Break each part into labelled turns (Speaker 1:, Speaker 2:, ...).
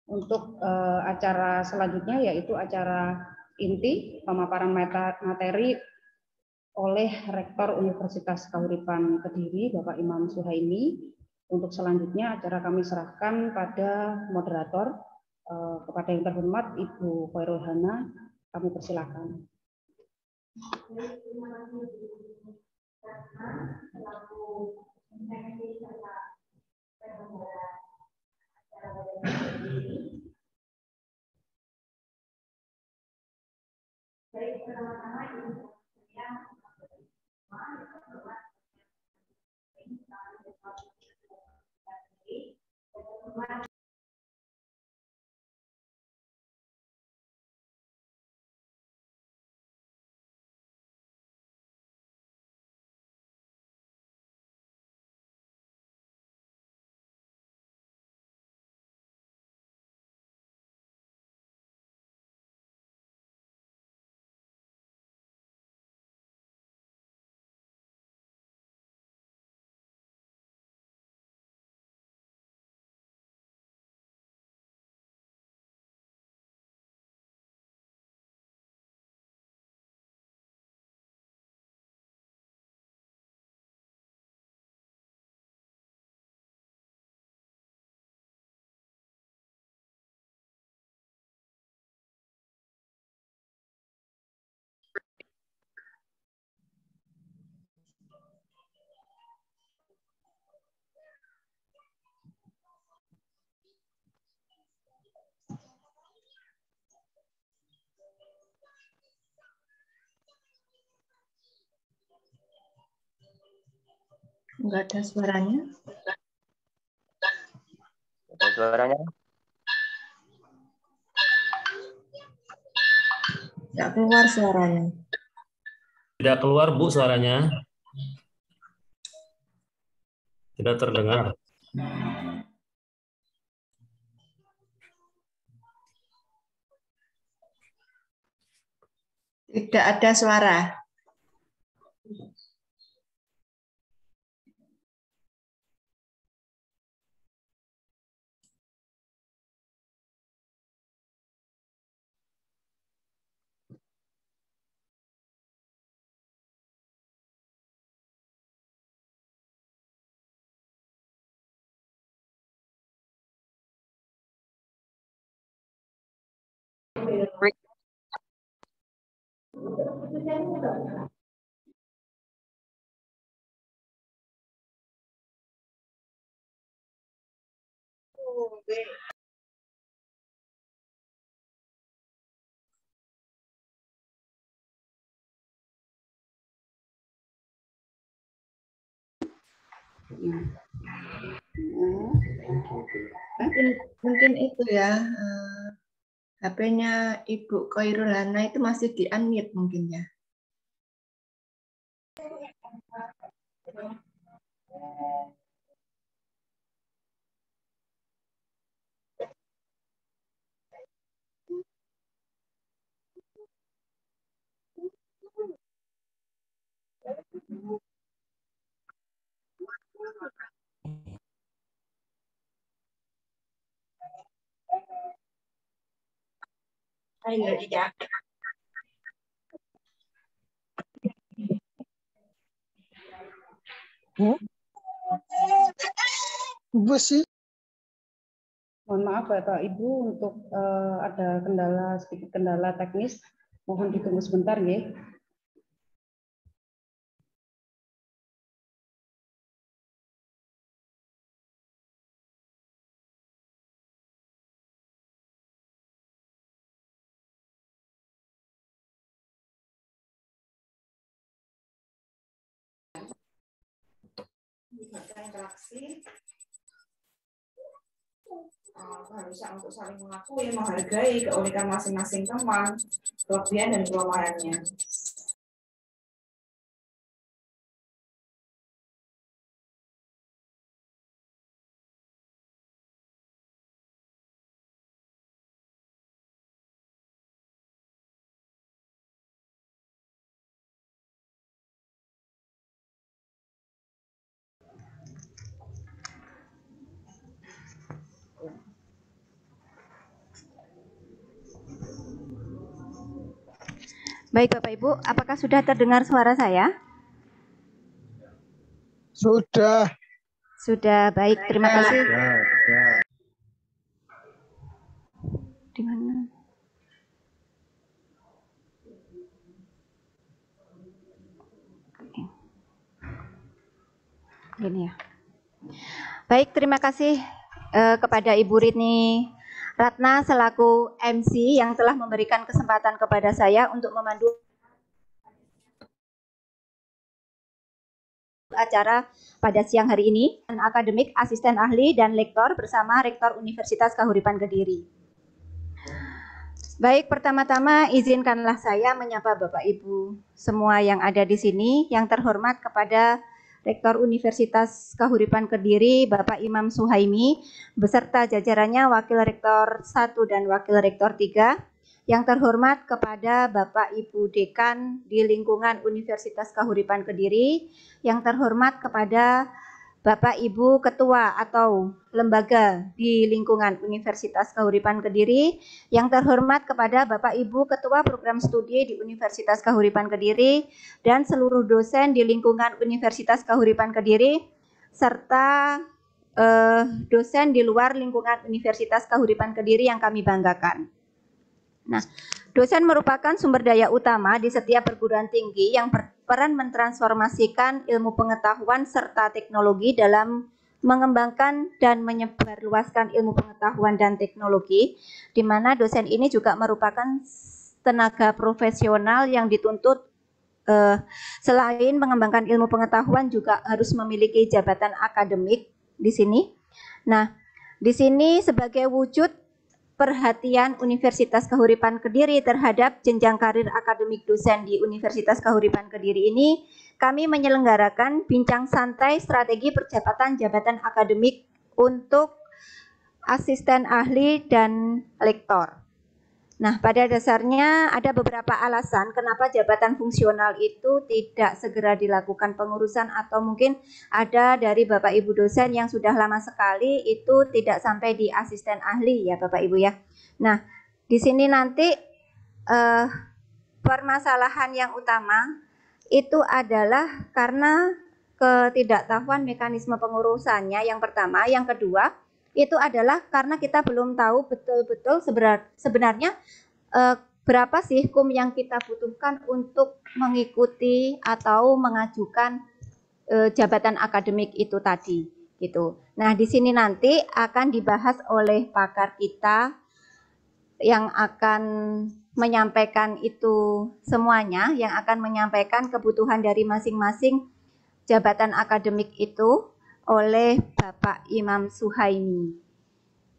Speaker 1: Untuk acara selanjutnya yaitu acara inti pemaparan materi oleh Rektor Universitas Kahuripan Kediri, Bapak Imam Suhaimi. Untuk selanjutnya acara kami serahkan pada moderator, kepada yang terhormat Ibu Khairul Hana, kami persilakan. Baik, pertama-tama Ibu
Speaker 2: Enggak ada suaranya.
Speaker 3: Ada suaranya?
Speaker 2: Enggak keluar suaranya.
Speaker 4: Tidak keluar, Bu, suaranya. Tidak terdengar.
Speaker 2: Tidak ada suara. Mungkin itu ya, HP-nya Ibu Khairul Hana itu masih di unmute mungkin ya. Ayo ya.
Speaker 1: sih. Mohon maaf Bapak Ibu untuk ada sedikit kendala teknis, mohon ditunggu sebentar ya. Interaksi harusnya untuk saling mengakui, menghargai keunikan masing-masing teman, kelebihan dan kelemahannya.
Speaker 3: Baik Bapak Ibu, apakah sudah terdengar suara saya?
Speaker 5: Sudah.
Speaker 3: Sudah, baik. Terima kasih. Di mana? Gini ya. Baik, terima kasih kepada Ibu Rini Ratna selaku MC yang telah memberikan kesempatan kepada saya untuk memandu acara pada siang hari ini, dan akademik, asisten ahli, dan lektor bersama Rektor Universitas Kahuripan Kediri. Baik, pertama-tama izinkanlah saya menyapa Bapak Ibu semua yang ada di sini, yang terhormat kepada Rektor Universitas Kahuripan Kediri, Bapak Imam Suhaimi, beserta jajarannya Wakil Rektor 1 dan Wakil Rektor 3, yang terhormat kepada Bapak Ibu Dekan di lingkungan Universitas Kahuripan Kediri, yang terhormat kepada Bapak Ibu Ketua atau lembaga di lingkungan Universitas Kahuripan Kediri, yang terhormat kepada Bapak Ibu Ketua Program Studi di Universitas Kahuripan Kediri, dan seluruh dosen di lingkungan Universitas Kahuripan Kediri, serta dosen di luar lingkungan Universitas Kahuripan Kediri yang kami banggakan. Nah, dosen merupakan sumber daya utama di setiap perguruan tinggi yang berperan mentransformasikan ilmu pengetahuan serta teknologi dalam mengembangkan dan menyebarluaskan ilmu pengetahuan dan teknologi, di mana dosen ini juga merupakan tenaga profesional yang dituntut selain mengembangkan ilmu pengetahuan juga harus memiliki jabatan akademik di sini. Nah, di sini sebagai wujud perhatian Universitas Kahuripan Kediri terhadap jenjang karir akademik dosen di Universitas Kahuripan Kediri ini, kami menyelenggarakan bincang santai strategi percepatan jabatan akademik untuk asisten ahli dan lektor. Nah, pada dasarnya ada beberapa alasan kenapa jabatan fungsional itu tidak segera dilakukan pengurusan, atau mungkin ada dari Bapak Ibu dosen yang sudah lama sekali itu tidak sampai di asisten ahli ya Bapak Ibu ya. Nah, di sini nanti permasalahan yang utama itu adalah karena ketidaktahuan mekanisme pengurusannya yang pertama, yang kedua itu adalah karena kita belum tahu betul-betul sebenarnya berapa sih kum yang kita butuhkan untuk mengikuti atau mengajukan jabatan akademik itu tadi gitu. Nah, di sini nanti akan dibahas oleh pakar kita yang akan menyampaikan itu semuanya, yang akan menyampaikan kebutuhan dari masing-masing jabatan akademik itu oleh Bapak Imam Suhaimi.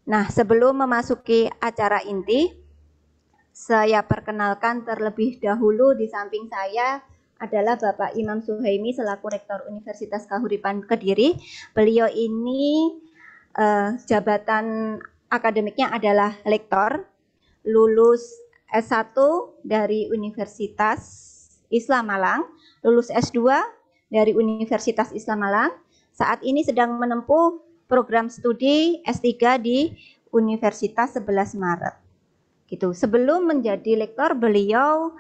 Speaker 3: Nah, sebelum memasuki acara inti, saya perkenalkan terlebih dahulu. Di samping saya adalah Bapak Imam Suhaimi selaku Rektor Universitas Kahuripan Kediri. Beliau ini jabatan akademiknya adalah lektor, lulus S1 dari Universitas Islam Malang, lulus S2 dari Universitas Islam Malang. Saat ini sedang menempuh program studi S3 di Universitas 11 Maret. Gitu. Sebelum menjadi lektor, beliau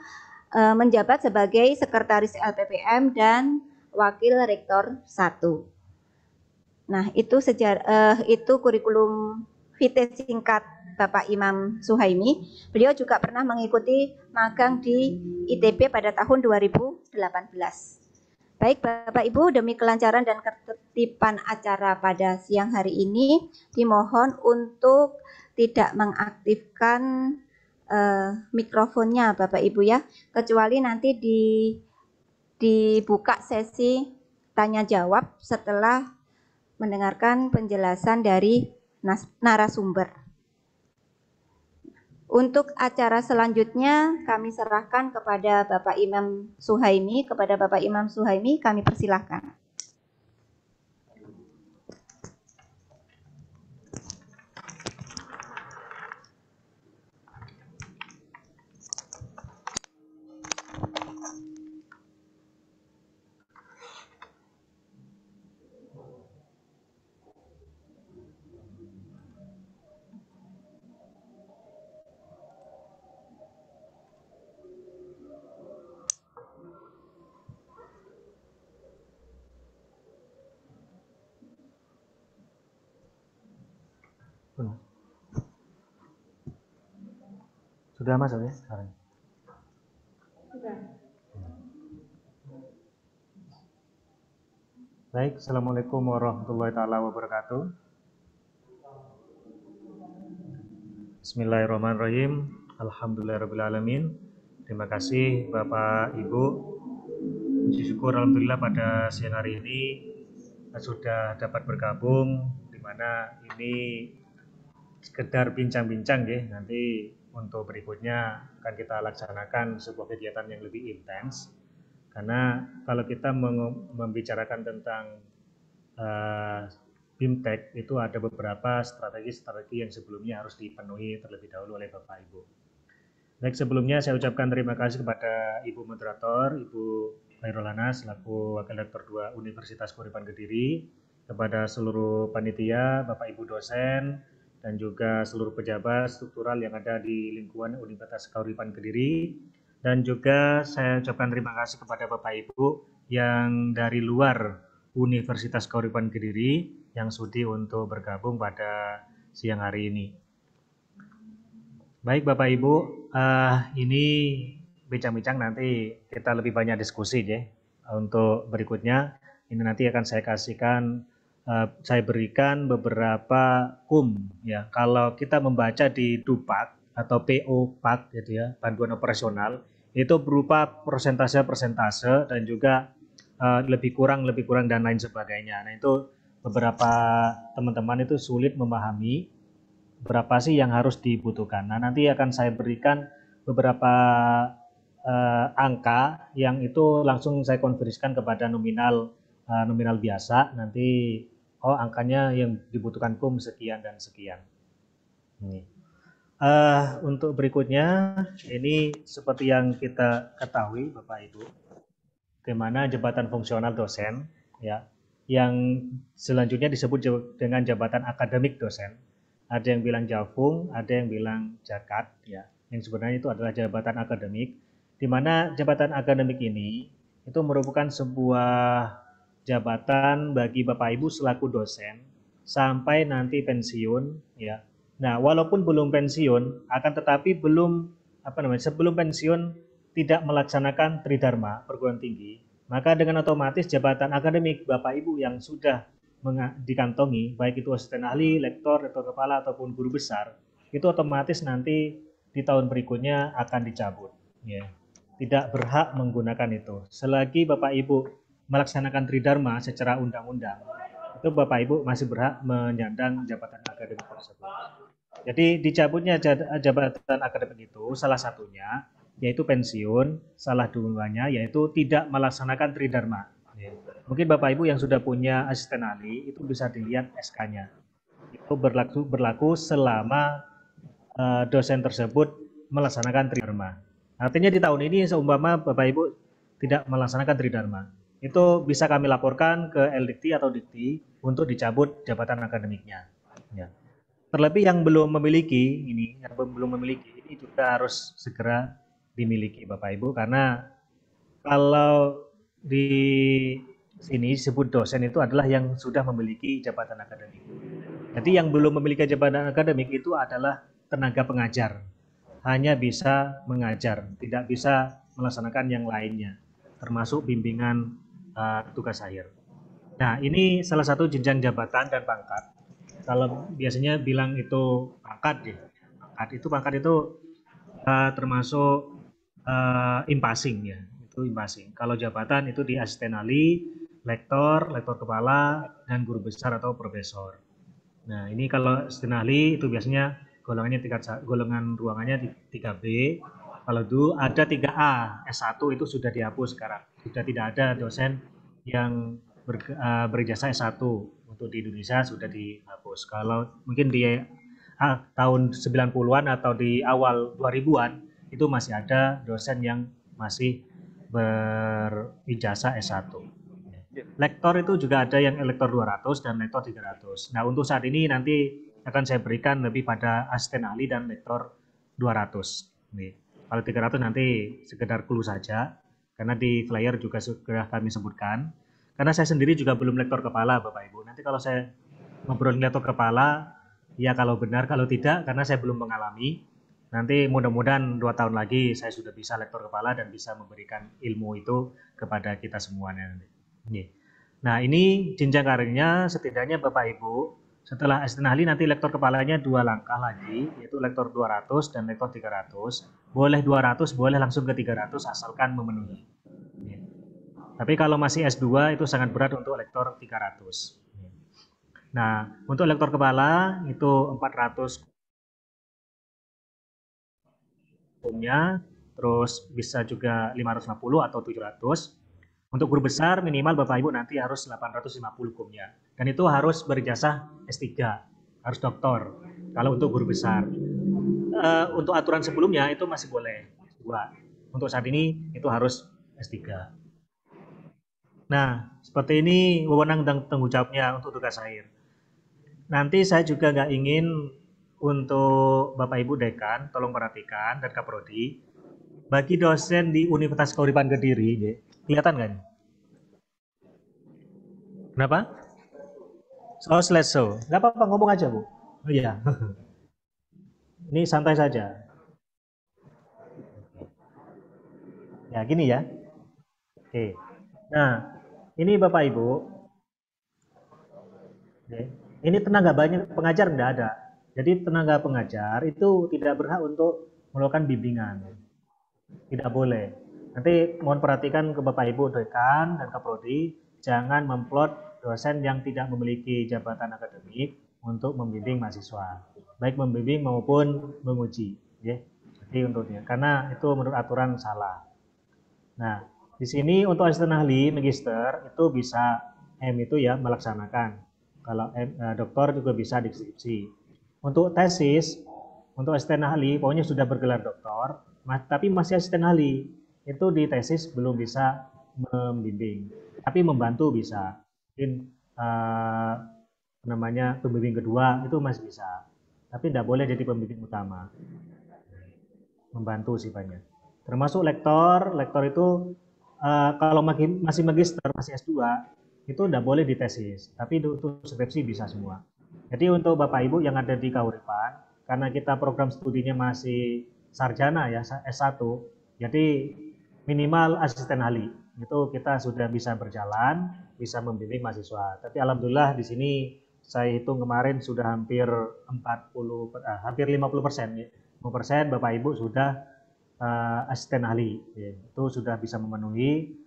Speaker 3: menjabat sebagai sekretaris LPPM dan wakil rektor 1. Nah, itu kurikulum vitae singkat Bapak Imam Suhaimi. Beliau juga pernah mengikuti magang di ITB pada tahun 2018. Baik Bapak Ibu, demi kelancaran dan ketertiban acara pada siang hari ini, dimohon untuk tidak mengaktifkan mikrofonnya Bapak Ibu ya, kecuali nanti dibuka sesi tanya jawab setelah mendengarkan penjelasan dari narasumber. Untuk acara selanjutnya kami serahkan kepada Bapak Imam Suhaimi. Kepada Bapak Imam Suhaimi kami persilahkan.
Speaker 5: Sudah masuk ya sekarang?
Speaker 1: Sudah.
Speaker 5: Baik, Assalamualaikum warahmatullahi taala wabarakatuh. Bismillahirrahmanirrahim. Alhamdulillahirrahmanirrahim. Terima kasih Bapak Ibu. Puji syukur alhamdulillah pada siang hari ini sudah dapat bergabung, di mana ini sekedar bincang-bincang ya. Nanti untuk berikutnya akan kita laksanakan sebuah kegiatan yang lebih intens. Karena kalau kita membicarakan tentang BIMTEK itu ada beberapa strategi-strategi yang sebelumnya harus dipenuhi terlebih dahulu oleh Bapak Ibu. Baik, sebelumnya saya ucapkan terima kasih kepada Ibu Moderator, Ibu Khairul Hana selaku Wakil Rektor 2 Universitas Kahuripan Kediri, kepada seluruh panitia, Bapak Ibu dosen, dan juga seluruh pejabat struktural yang ada di lingkungan Universitas Kahuripan Kediri. Dan juga saya ucapkan terima kasih kepada Bapak Ibu yang dari luar Universitas Kahuripan Kediri yang sudi untuk bergabung pada siang hari ini. Baik Bapak Ibu, ini bincang-bincang nanti kita lebih banyak diskusi ya. Untuk berikutnya ini nanti akan saya kasihkan, saya berikan beberapa ya. Kalau kita membaca di DUPAK atau PO PAK gitu ya, panduan operasional, itu berupa persentase dan juga lebih kurang dan lain sebagainya. Nah itu beberapa teman-teman itu sulit memahami berapa sih yang harus dibutuhkan. Nah nanti akan saya berikan beberapa angka yang itu langsung saya konversikan kepada nominal biasa. Nanti angkanya yang dibutuhkan sekian dan sekian. Ini. Untuk berikutnya ini seperti yang kita ketahui Bapak Ibu, bagaimana jabatan fungsional dosen ya, yang selanjutnya disebut dengan jabatan akademik dosen. Ada yang bilang jafung, ada yang bilang jakat ya. Yang sebenarnya itu adalah jabatan akademik, di mana jabatan akademik ini itu merupakan sebuah jabatan bagi Bapak Ibu selaku dosen sampai nanti pensiun ya. Nah, walaupun belum pensiun, akan tetapi sebelum pensiun tidak melaksanakan tridharma perguruan tinggi, maka dengan otomatis jabatan akademik Bapak Ibu yang sudah dikantongi, baik itu asisten ahli, lektor, rektor kepala ataupun guru besar, itu otomatis nanti di tahun berikutnya akan dicabut. Ya. Tidak berhak menggunakan itu. Selagi Bapak Ibu melaksanakan tridharma secara undang-undang, itu Bapak Ibu masih berhak menyandang jabatan akademik tersebut. Jadi dicabutnya jabatan akademik itu salah satunya yaitu pensiun, salah duanya yaitu tidak melaksanakan tridharma. Mungkin Bapak Ibu yang sudah punya asisten ahli itu bisa dilihat SK-nya. Itu berlaku selama dosen tersebut melaksanakan tridharma. Artinya di tahun ini seumpama Bapak Ibu tidak melaksanakan tridharma, itu bisa kami laporkan ke LDikti atau Dikti untuk dicabut jabatan akademiknya. Ya. Terlebih yang belum memiliki ini juga harus segera dimiliki Bapak Ibu, karena kalau di sini disebut dosen itu adalah yang sudah memiliki jabatan akademik. Jadi yang belum memiliki jabatan akademik itu adalah tenaga pengajar, hanya bisa mengajar, tidak bisa melaksanakan yang lainnya, termasuk bimbingan tugas akhir. Nah ini salah satu jenjang jabatan dan pangkat. Kalau biasanya bilang itu pangkat ya, pangkat itu termasuk impasing ya, itu impasing. Kalau jabatan itu di asisten ahli, lektor kepala, dan guru besar atau profesor. Nah ini kalau asisten ahli itu biasanya golongan ruangannya 3B. Kalau dulu ada 3A, S1 itu sudah dihapus sekarang. Sudah tidak ada dosen yang berijazah S1 untuk di Indonesia, sudah dihapus. Kalau mungkin di tahun 90-an atau di awal 2000-an itu masih ada dosen yang masih berijazah S1. Lektor itu juga ada yang lektor 200 dan lektor 300. Nah, untuk saat ini nanti akan saya berikan lebih pada asisten ahli dan lektor 200. Nih. Kalau 300 nanti sekedar clue saja, karena di flyer juga sudah kami sebutkan. Karena saya sendiri juga belum lektor kepala Bapak Ibu. Nanti kalau saya ngobrolin lektor kepala, Ya kalau benar, kalau tidak karena saya belum mengalami. Nanti mudah-mudahan 2 tahun lagi saya sudah bisa lektor kepala dan bisa memberikan ilmu itu kepada kita semuanya. Nah ini jenjang karirnya setidaknya Bapak Ibu, setelah asisten ahli nanti lektor kepalanya 2 langkah lagi, yaitu lektor 200 dan lektor 300. Boleh 200, boleh langsung ke 300 asalkan memenuhi. Tapi kalau masih S2 itu sangat berat untuk lektor 300. Nah, untuk lektor kepala itu 400 hukumnya, terus bisa juga 550 atau 700. Untuk guru besar minimal Bapak Ibu nanti harus 850 hukumnya. Dan itu harus berijazah S3, harus doktor. Kalau untuk guru besar. Untuk aturan sebelumnya itu masih boleh S2. Untuk saat ini itu harus S3. Nah, seperti ini wewenang dan tanggung jawabnya untuk tugas akhir. Nanti saya juga nggak ingin untuk Bapak Ibu Dekan, tolong perhatikan, dan Kaprodi, bagi dosen di Universitas Kahuripan Kediri, kelihatan nggak? Kenapa? Oh, slideshow. Nggak apa-apa, ngomong aja, Bu. Oh iya. Ini santai saja. Ya, gini ya. Oke. Nah, ini Bapak Ibu. Ini tenaga banyak pengajar nggak ada. Jadi tenaga pengajar itu tidak berhak untuk melakukan bimbingan. Tidak boleh. Nanti mohon perhatikan ke Bapak Ibu Dekan dan Kaprodi, jangan memplot dosen yang tidak memiliki jabatan akademik untuk membimbing mahasiswa, baik membimbing maupun menguji. Ya. Jadi untuknya, karena itu menurut aturan salah. Nah, di sini untuk asisten ahli magister itu bisa M itu ya melaksanakan. Kalau doktor juga bisa deskripsi. Untuk tesis, untuk asisten ahli pokoknya sudah bergelar doktor, tapi masih asisten ahli. Itu di tesis belum bisa membimbing, tapi membantu bisa. Mungkin namanya pembimbing kedua itu masih bisa. Tapi tidak boleh jadi pembimbing utama. Membantu sifatnya. Termasuk lektor itu kalau masih magister, masih S2, itu tidak boleh ditesis, tapi untuk skripsi bisa semua. Jadi untuk Bapak Ibu yang ada di Kahuripan, karena kita program studinya masih sarjana ya, S1, jadi minimal asisten ahli, itu kita sudah bisa berjalan, bisa membimbing mahasiswa. Tapi alhamdulillah di sini saya hitung kemarin sudah hampir 50% ya. 50% Bapak Ibu sudah asisten ahli, ya. Itu sudah bisa memenuhi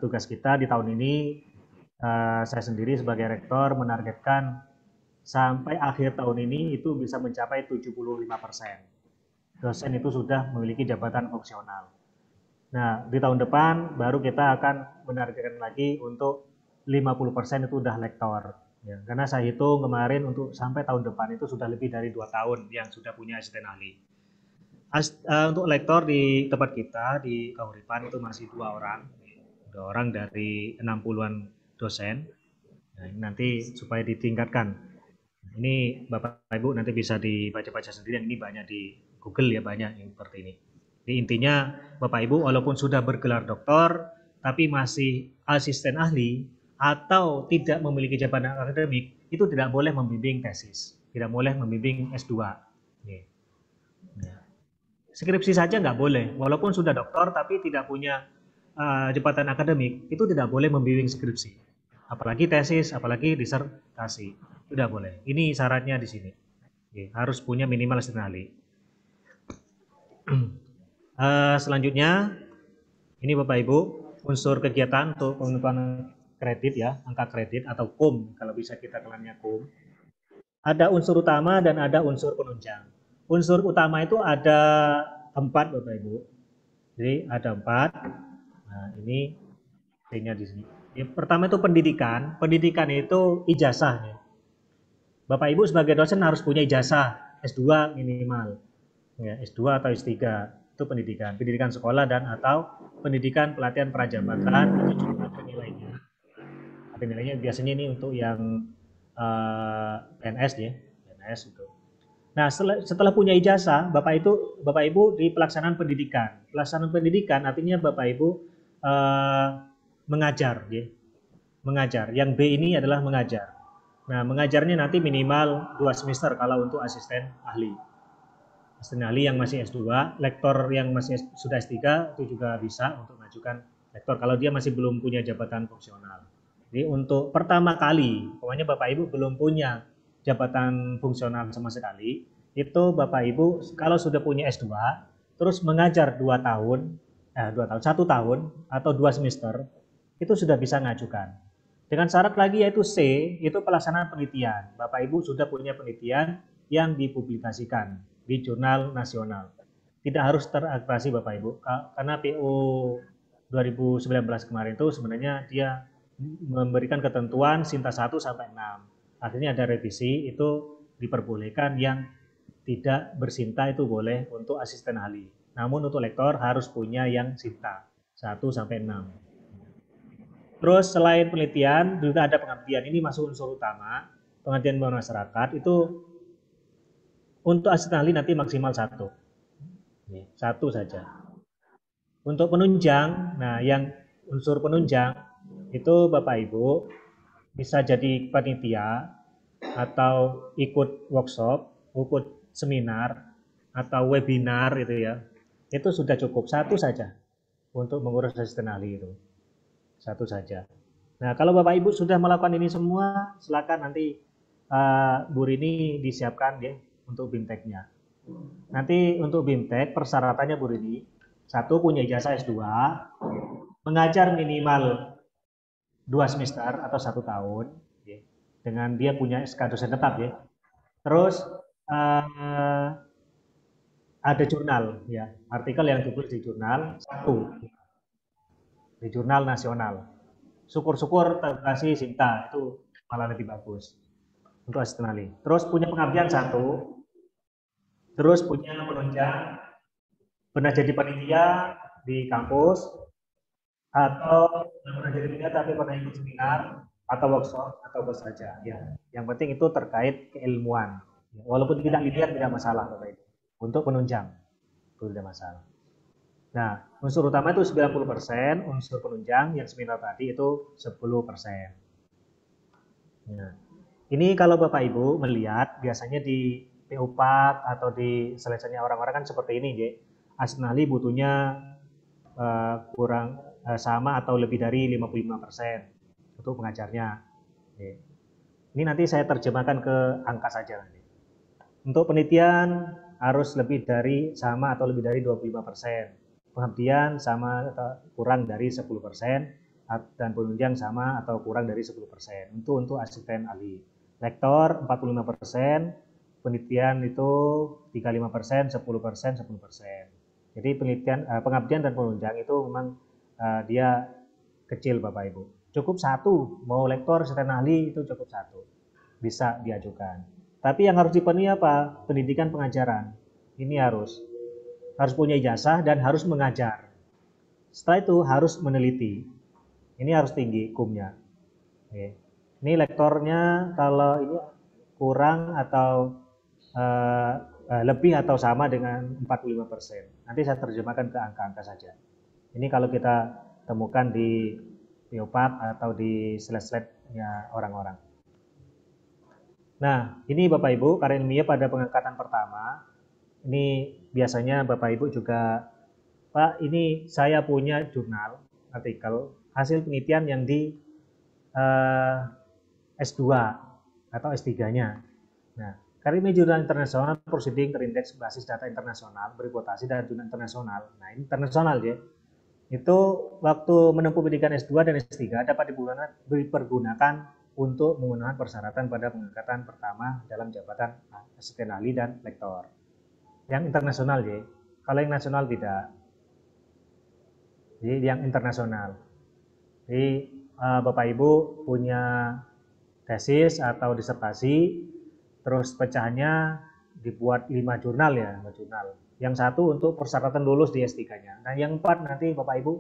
Speaker 5: tugas kita di tahun ini. Saya sendiri sebagai rektor menargetkan sampai akhir tahun ini itu bisa mencapai 75%. Dosen itu sudah memiliki jabatan fungsional. Nah, di tahun depan baru kita akan menargetkan lagi untuk 50% itu udah lektor. Ya, karena saya hitung kemarin untuk sampai tahun depan itu sudah lebih dari 2 tahun yang sudah punya asisten ahli. Untuk lektor di tempat kita di Kahuripan itu masih 2 orang. 2 orang dari 60-an dosen. Nah, ini nanti supaya ditingkatkan. Ini Bapak Ibu nanti bisa dibaca-baca sendiri, yang ini banyak di Google ya, banyak yang seperti ini. Jadi intinya Bapak Ibu walaupun sudah bergelar doktor tapi masih asisten ahli atau tidak memiliki jabatan akademik, itu tidak boleh membimbing tesis, tidak boleh membimbing S2. Skripsi saja nggak boleh, walaupun sudah doktor tapi tidak punya jabatan akademik, itu tidak boleh membimbing skripsi. Apalagi tesis, apalagi disertasi, tidak boleh. Ini syaratnya di sini. Harus punya minimal asisten ahli. Selanjutnya, ini Bapak Ibu, unsur kegiatan untuk penentuan kredit ya, angka kredit atau KUM, kalau bisa kita kenalnya KUM. Ada unsur utama dan ada unsur penunjang. Unsur utama itu ada 4 Bapak Ibu. Jadi ada 4. Nah, ini T-nya di sini. Yang pertama itu pendidikan. Pendidikan itu ijazah. Bapak Ibu sebagai dosen harus punya ijazah S2 minimal. Ya, S2 atau S3 itu pendidikan. Pendidikan sekolah dan atau pendidikan pelatihan prajabatan itu juga ada nilainya. Ada nilainya biasanya ini untuk yang PNS ya, PNS itu. Nah, setelah punya ijazah, Bapak Ibu di pelaksanaan pendidikan. Pelaksanaan pendidikan artinya Bapak Ibu mengajar, ya. Mengajar. Yang B ini adalah mengajar. Nah, mengajarnya nanti minimal 2 semester kalau untuk asisten ahli. Asisten ahli yang masih S2, lektor yang masih sudah S3 itu juga bisa untuk mengajukan lektor kalau dia masih belum punya jabatan fungsional. Jadi untuk pertama kali, pokoknya Bapak Ibu belum punya jabatan fungsional sama sekali, itu Bapak Ibu kalau sudah punya S2, terus mengajar 1 tahun atau 2 semester, itu sudah bisa mengajukan. Dengan syarat lagi yaitu C, itu pelaksanaan penelitian. Bapak Ibu sudah punya penelitian yang dipublikasikan di jurnal nasional. Tidak harus terakreditasi Bapak Ibu, karena PO 2019 kemarin itu sebenarnya dia memberikan ketentuan Sinta 1 sampai 6. Akhirnya ada revisi, itu diperbolehkan yang tidak bersinta itu boleh untuk asisten ahli. Namun untuk lektor harus punya yang Sinta 1 sampai 6. Terus selain penelitian juga ada pengabdian. Ini masuk unsur utama. Pengabdian masyarakat itu untuk asisten ahli nanti maksimal 1. 1 saja. Untuk penunjang, nah yang unsur penunjang itu Bapak Ibu bisa jadi panitia atau ikut workshop, ikut seminar atau webinar itu ya. Itu sudah cukup 1 saja untuk mengurus asisten ahli itu. 1 saja. Nah, kalau Bapak Ibu sudah melakukan ini semua, silakan nanti Bu Rini disiapkan ya untuk BIMTEK-nya. Nanti untuk BIMTEK persyaratannya Bu Rini, 1 punya ijazah S2, mengajar minimal 2 semester atau 1 tahun, ya, dengan dia punya SK dosen tetap ya. Terus ada jurnal ya, artikel yang ditulis di jurnal 1. Di jurnal nasional. Syukur-syukur terkasih Sinta, itu malah lebih bagus untuk asisten ahli. Terus punya pengabdian 1, terus punya penunjang, pernah jadi panitia di kampus, atau pernah jadi panitia tapi pernah ikut seminar atau workshop atau apa saja. Ya, yang penting itu terkait keilmuan. Walaupun tidak dilihat tidak masalah Bapak Ibu. Untuk penunjang itu tidak masalah. Nah, unsur utama itu 90%, unsur penunjang yang seminar tadi itu 10%. Nah, ini kalau Bapak Ibu melihat biasanya di PU-PAK atau di selesainya orang-orang kan seperti ini, ya. Asisten ahli butuhnya kurang sama atau lebih dari 55% untuk pengajarnya. Ini nanti saya terjemahkan ke angka saja. Untuk penelitian harus lebih dari sama atau lebih dari 25%. Pengabdian sama atau kurang dari 10% dan penunjang sama atau kurang dari 10%. Itu untuk asisten ahli. Lektor 45%, penelitian itu 35%, 10%, 10%. Jadi penelitian, pengabdian dan penunjang itu memang dia kecil Bapak Ibu. Cukup 1, mau lektor, asisten ahli itu cukup 1. Bisa diajukan. Tapi yang harus dipenuhi apa? Pendidikan pengajaran. Ini harus punya ijazah dan harus mengajar. Setelah itu harus meneliti. Ini harus tinggi kumnya. Ini lektornya kalau ini kurang atau lebih atau sama dengan 45%. Nanti saya terjemahkan ke angka-angka saja. Ini kalau kita temukan di PO-PAK atau di slide-slide-nya orang-orang. Nah, ini Bapak Ibu, karya ilmiah pada pengangkatan pertama. Ini biasanya Bapak Ibu juga, Pak, ini saya punya jurnal, artikel, hasil penelitian yang di S2 atau S3-nya. Nah, karya ilmiah jurnal internasional, proceeding terindeks berbasis data internasional, berkutasi dan jurnal internasional. Nah, ini internasional ya. Itu waktu menempuh pendidikan S2 dan S3 dapat dipergunakan untuk memenuhi persyaratan pada pengangkatan pertama dalam jabatan asisten ahli dan lektor. Yang internasional ya, kalau yang nasional tidak. Jadi yang internasional. Jadi Bapak Ibu punya tesis atau disertasi, terus pecahannya dibuat 5 jurnal ya, 5 jurnal. Yang 1 untuk persyaratan lulus di S3-nya. Nah, yang 4 nanti Bapak Ibu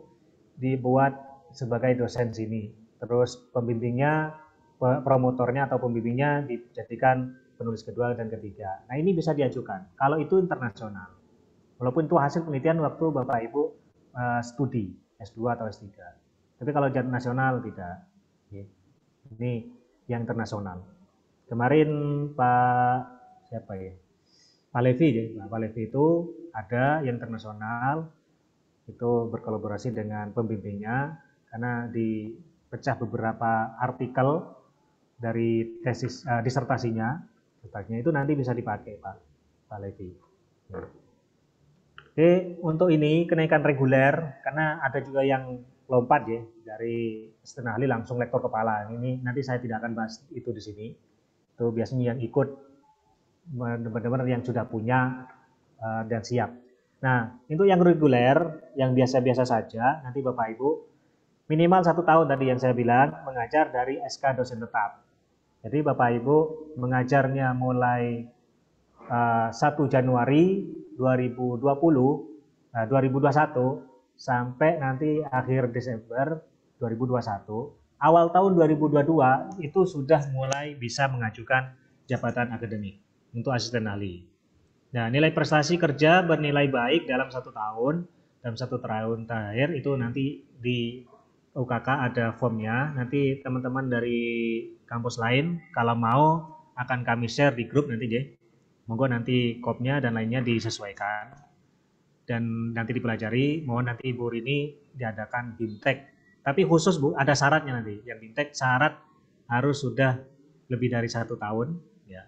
Speaker 5: dibuat sebagai dosen sini. Terus pembimbingnya, promotornya atau pembimbingnya dijadikan penulis kedua dan ketiga. Nah, ini bisa diajukan. Kalau itu internasional. Walaupun itu hasil penelitian waktu Bapak Ibu studi S2 atau S3. Tapi kalau nasional tidak. Ini yang internasional. kemarin siapa ya? Pak Levi ya. Nah, Pak Levi itu ada yang internasional, itu berkolaborasi dengan pembimbingnya karena dipecah beberapa artikel dari tesis disertasinya itu nanti bisa dipakai Pak Levi. Oke, untuk ini kenaikan reguler karena ada juga yang lompat ya dari asisten ahli langsung lektor kepala. Ini nanti saya tidak akan bahas itu di sini. Itu biasanya yang ikut benar-benar yang sudah punya dan siap. Nah, untuk yang reguler, yang biasa-biasa saja, nanti Bapak Ibu minimal 1 tahun tadi yang saya bilang mengajar dari SK dosen tetap. Jadi Bapak Ibu mengajarnya mulai 1 Januari 2021 sampai nanti akhir Desember 2021. Awal tahun 2022 itu sudah mulai bisa mengajukan jabatan akademik untuk asisten ahli. Nah, nilai prestasi kerja bernilai baik dalam 1 tahun, dalam 1 tahun terakhir itu nanti di UKK ada formnya. Nanti teman-teman dari kampus lain kalau mau akan kami share di grup nanti deh. Monggo nanti kopnya dan lainnya disesuaikan dan nanti dipelajari. Mohon nanti Ibu Rini diadakan BIMTEK. Tapi khusus Bu, ada syaratnya nanti. Yang BIMTEK syarat harus sudah lebih dari 1 tahun, ya.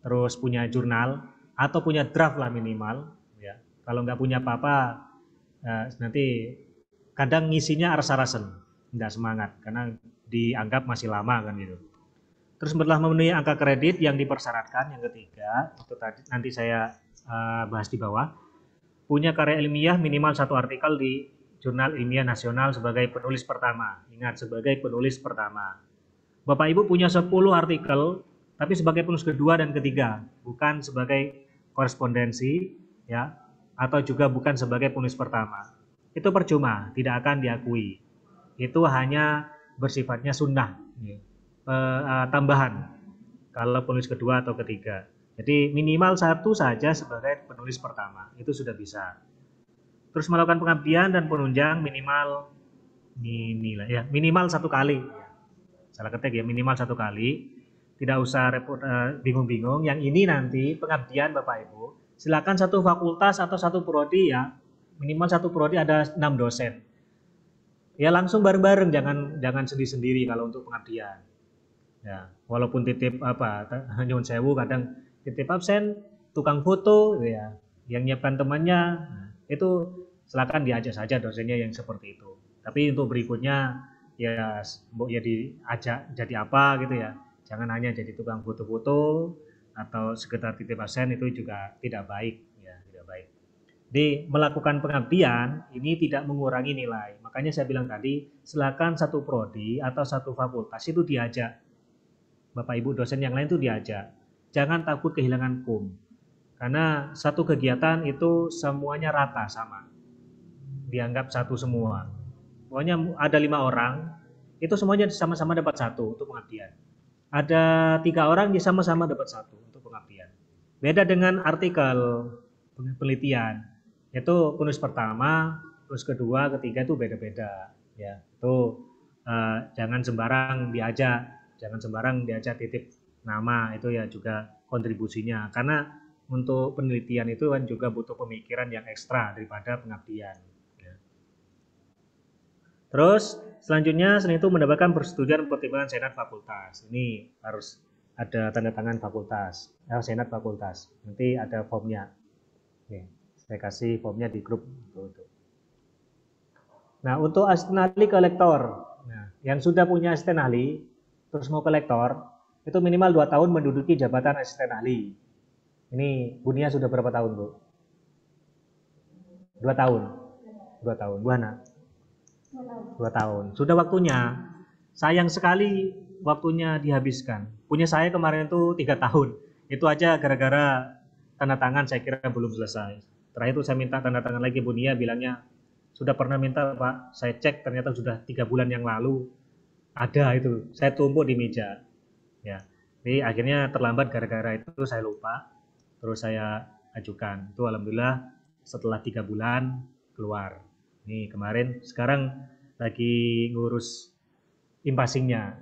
Speaker 5: Terus punya jurnal atau punya draft lah minimal, ya. Kalau nggak punya apa-apa, nanti kadang ngisinya ars-arasen, nggak semangat karena dianggap masih lama kan gitu. Terus setelah memenuhi angka kredit yang dipersyaratkan, yang ketiga, itu tadi nanti saya bahas di bawah, punya karya ilmiah minimal 1 artikel di Jurnal Ilmiah Nasional sebagai penulis pertama. Ingat, sebagai penulis pertama. Bapak Ibu punya 10 artikel, tapi sebagai penulis kedua dan ketiga, bukan sebagai korespondensi, ya, atau juga bukan sebagai penulis pertama. Itu percuma, tidak akan diakui. Itu hanya bersifatnya sunnah, ya. Tambahan kalau penulis kedua atau ketiga. Jadi minimal 1 saja sebagai penulis pertama, itu sudah bisa. Terus melakukan pengabdian dan penunjang minimal 1 kali. Salah ketik ya, minimal 1 kali. Tidak usah repot bingung-bingung. Yang ini nanti pengabdian Bapak Ibu, silakan 1 fakultas atau 1 prodi ya. Minimal 1 prodi ada 6 dosen. Ya langsung bareng-bareng, jangan sendiri-sendiri kalau untuk pengabdian. Ya, walaupun titip nyuwun sewu kadang titip absen, tukang foto ya, yang nyiapkan temannya, itu silakan diajak saja dosennya yang seperti itu. Tapi untuk berikutnya ya diajak jadi apa gitu ya. Jangan hanya jadi tukang foto-foto atau sekedar titip absen, itu juga tidak baik ya, tidak baik. Jadi melakukan pengabdian ini tidak mengurangi nilai. Makanya saya bilang tadi, silakan 1 prodi atau 1 fakultas itu diajak. Bapak Ibu dosen yang lain itu diajak. Jangan takut kehilangan kum. Karena 1 kegiatan itu semuanya rata sama. Dianggap 1 semua. Pokoknya ada 5 orang, itu semuanya sama-sama dapat 1 untuk pengabdian. Ada 3 orang yang sama-sama dapat 1 untuk pengabdian. Beda dengan artikel penelitian. Itu penulis pertama, penulis kedua, ketiga itu beda-beda. Ya, itu jangan sembarang diajak. Jangan sembarang diajak titip nama, itu ya juga kontribusinya. Karena untuk penelitian itu kan juga butuh pemikiran yang ekstra daripada pengabdian. Ya. Terus selanjutnya selain itu mendapatkan persetujuan pertimbangan senat fakultas. Ini harus ada tanda tangan fakultas, senat fakultas. Nanti ada formnya. Oke, saya kasih formnya di grup. Nah, untuk asisten ahli ke lektor, nah, yang sudah punya asisten ahli terus mau ke lektor, itu minimal 2 tahun menduduki jabatan asisten ahli. Ini Bu Nia sudah berapa tahun, Bu? 2 tahun. 2 tahun. Bu Hana? 2 tahun. Sudah waktunya. Sayang sekali waktunya dihabiskan. Punya saya kemarin itu 3 tahun. Itu aja gara-gara tanda tangan saya kira belum selesai. Terakhir itu saya minta tanda tangan lagi, Bu Nia bilangnya, sudah pernah minta Pak, saya cek ternyata sudah 3 bulan yang lalu. Ada itu, saya tumpuk di meja. Ya, jadi akhirnya terlambat gara-gara itu saya lupa. Terus saya ajukan. Itu alhamdulillah setelah 3 bulan keluar. Nih kemarin, sekarang lagi ngurus impasingnya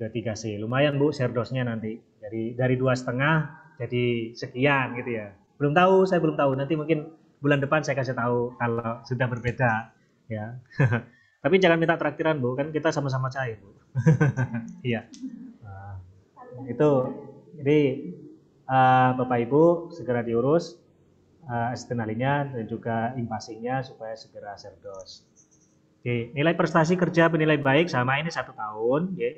Speaker 5: ke 3C. Lumayan Bu share dosnya nanti. Dari 2,5 jadi sekian gitu ya. Saya belum tahu. Nanti mungkin bulan depan saya kasih tahu kalau sudah berbeda ya. Tapi jangan minta traktiran Bu, kan kita sama-sama cair Bu. Iya. Nah, itu jadi Bapak Ibu segera diurus externalinya dan juga impasinya supaya segera share dos. Oke, nilai prestasi kerja penilai baik sama ini 1 tahun, ya.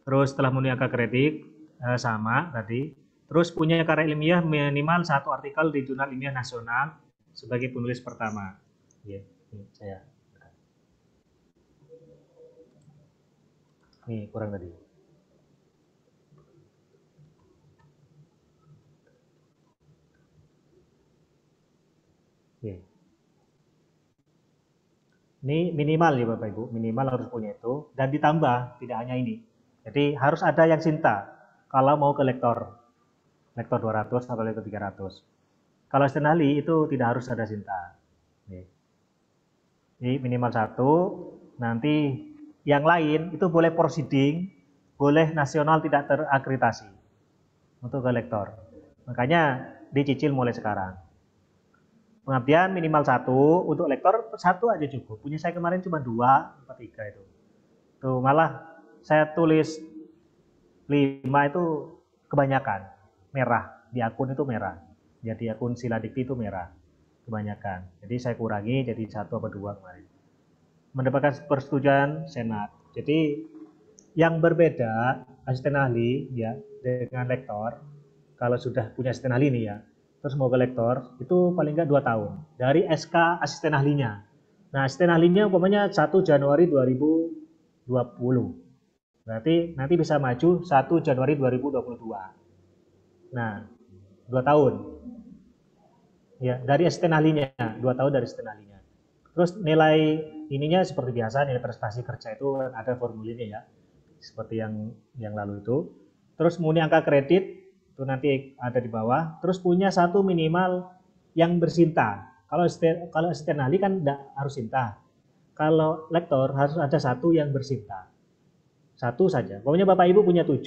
Speaker 5: Terus setelah memenuhi angka kredit sama tadi. Terus punya karya ilmiah minimal 1 artikel di jurnal ilmiah nasional sebagai penulis pertama. Ya, ini saya. Ini kurang tadi. Oke. Ini minimal ya Bapak Ibu, minimal harus punya itu. Dan ditambah, tidak hanya ini. Jadi harus ada yang Sinta kalau mau ke lektor 200 atau lektor 300. Kalau externali itu tidak harus ada Sinta. Ini minimal 1, nanti yang lain itu boleh proceeding, boleh nasional tidak terakreditasi untuk ke lektor. Makanya dicicil mulai sekarang. Pengabdian minimal 1, untuk lektor 1 aja cukup. Punya saya kemarin cuma 2, 4, 3 itu. Tuh malah saya tulis 5 itu kebanyakan merah, di akun itu merah. Jadi akun Siladikti itu merah, kebanyakan. Jadi saya kurangi jadi 1 atau 2 kemarin. Mendapatkan persetujuan Senat. Jadi yang berbeda asisten ahli ya dengan lektor, kalau sudah punya asisten ahli nih ya, terus mau ke lektor itu paling nggak 2 tahun dari SK asisten ahlinya. Nah asisten ahlinya umpamanya 1 Januari 2020, berarti nanti bisa maju 1 Januari 2022. Nah 2 tahun ya dari asisten ahlinya, 2 tahun dari asisten ahlinya. Terus nilai ininya seperti biasa, nilai prestasi kerja itu ada formulirnya ya, seperti yang lalu itu. Terus memenuhi angka kredit itu nanti ada di bawah. Terus punya 1 minimal yang bersinta. Kalau asisten ahli kan tidak harus sinta. Kalau lektor harus ada 1 yang bersinta. 1 saja. Pokoknya Bapak Ibu punya 7.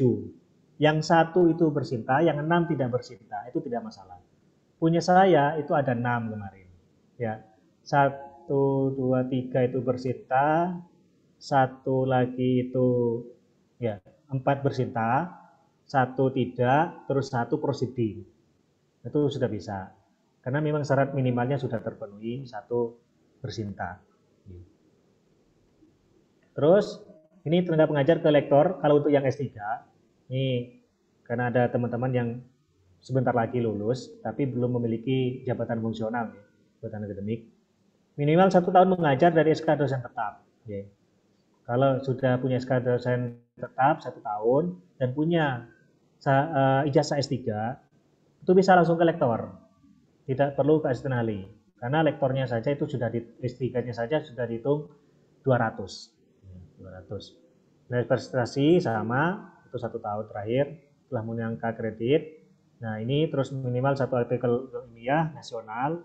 Speaker 5: Yang 1 itu bersinta, yang 6 tidak bersinta. Itu tidak masalah. Punya saya itu ada 6 kemarin. Ya. 1, 2, 3 itu bersinta. 1 lagi itu ya 4 bersinta. 1 tidak, terus 1 proceeding. Itu sudah bisa. Karena memang syarat minimalnya sudah terpenuhi, 1 bersinta. Terus ini tenaga pengajar ke lektor kalau untuk yang S3. Ini karena ada teman-teman yang sebentar lagi lulus tapi belum memiliki jabatan fungsional ya, jabatan akademik. Minimal 1 tahun mengajar dari SK dosen tetap. Ya. Kalau sudah punya SK dosen tetap 1 tahun dan punya ijazah S3 itu bisa langsung ke lektor, tidak perlu ke asisten ahli karena lektornya saja itu sudah S3-nya saja sudah dihitung 200. Nilai prestasi sama itu 1 tahun terakhir telah memenuhi angka kredit. Nah ini terus minimal 1 artikel ilmiah nasional.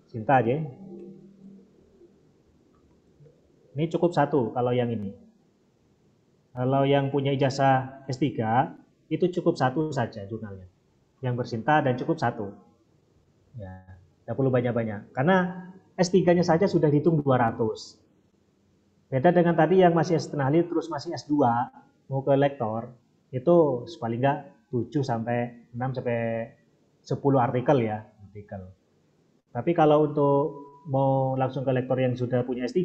Speaker 5: Cinta aja. Ini cukup 1 kalau yang ini. Kalau yang punya ijazah S3, itu cukup 1 saja jurnalnya. Yang bersinta dan cukup 1. Ya, tidak perlu banyak-banyak. Karena S3-nya saja sudah dihitung 200. Beda dengan tadi yang masih asisten ahli terus masih S2, mau ke lektor, itu paling enggak 7 sampai 6 sampai 10 artikel ya. Tapi kalau untuk mau langsung ke lektor yang sudah punya S3,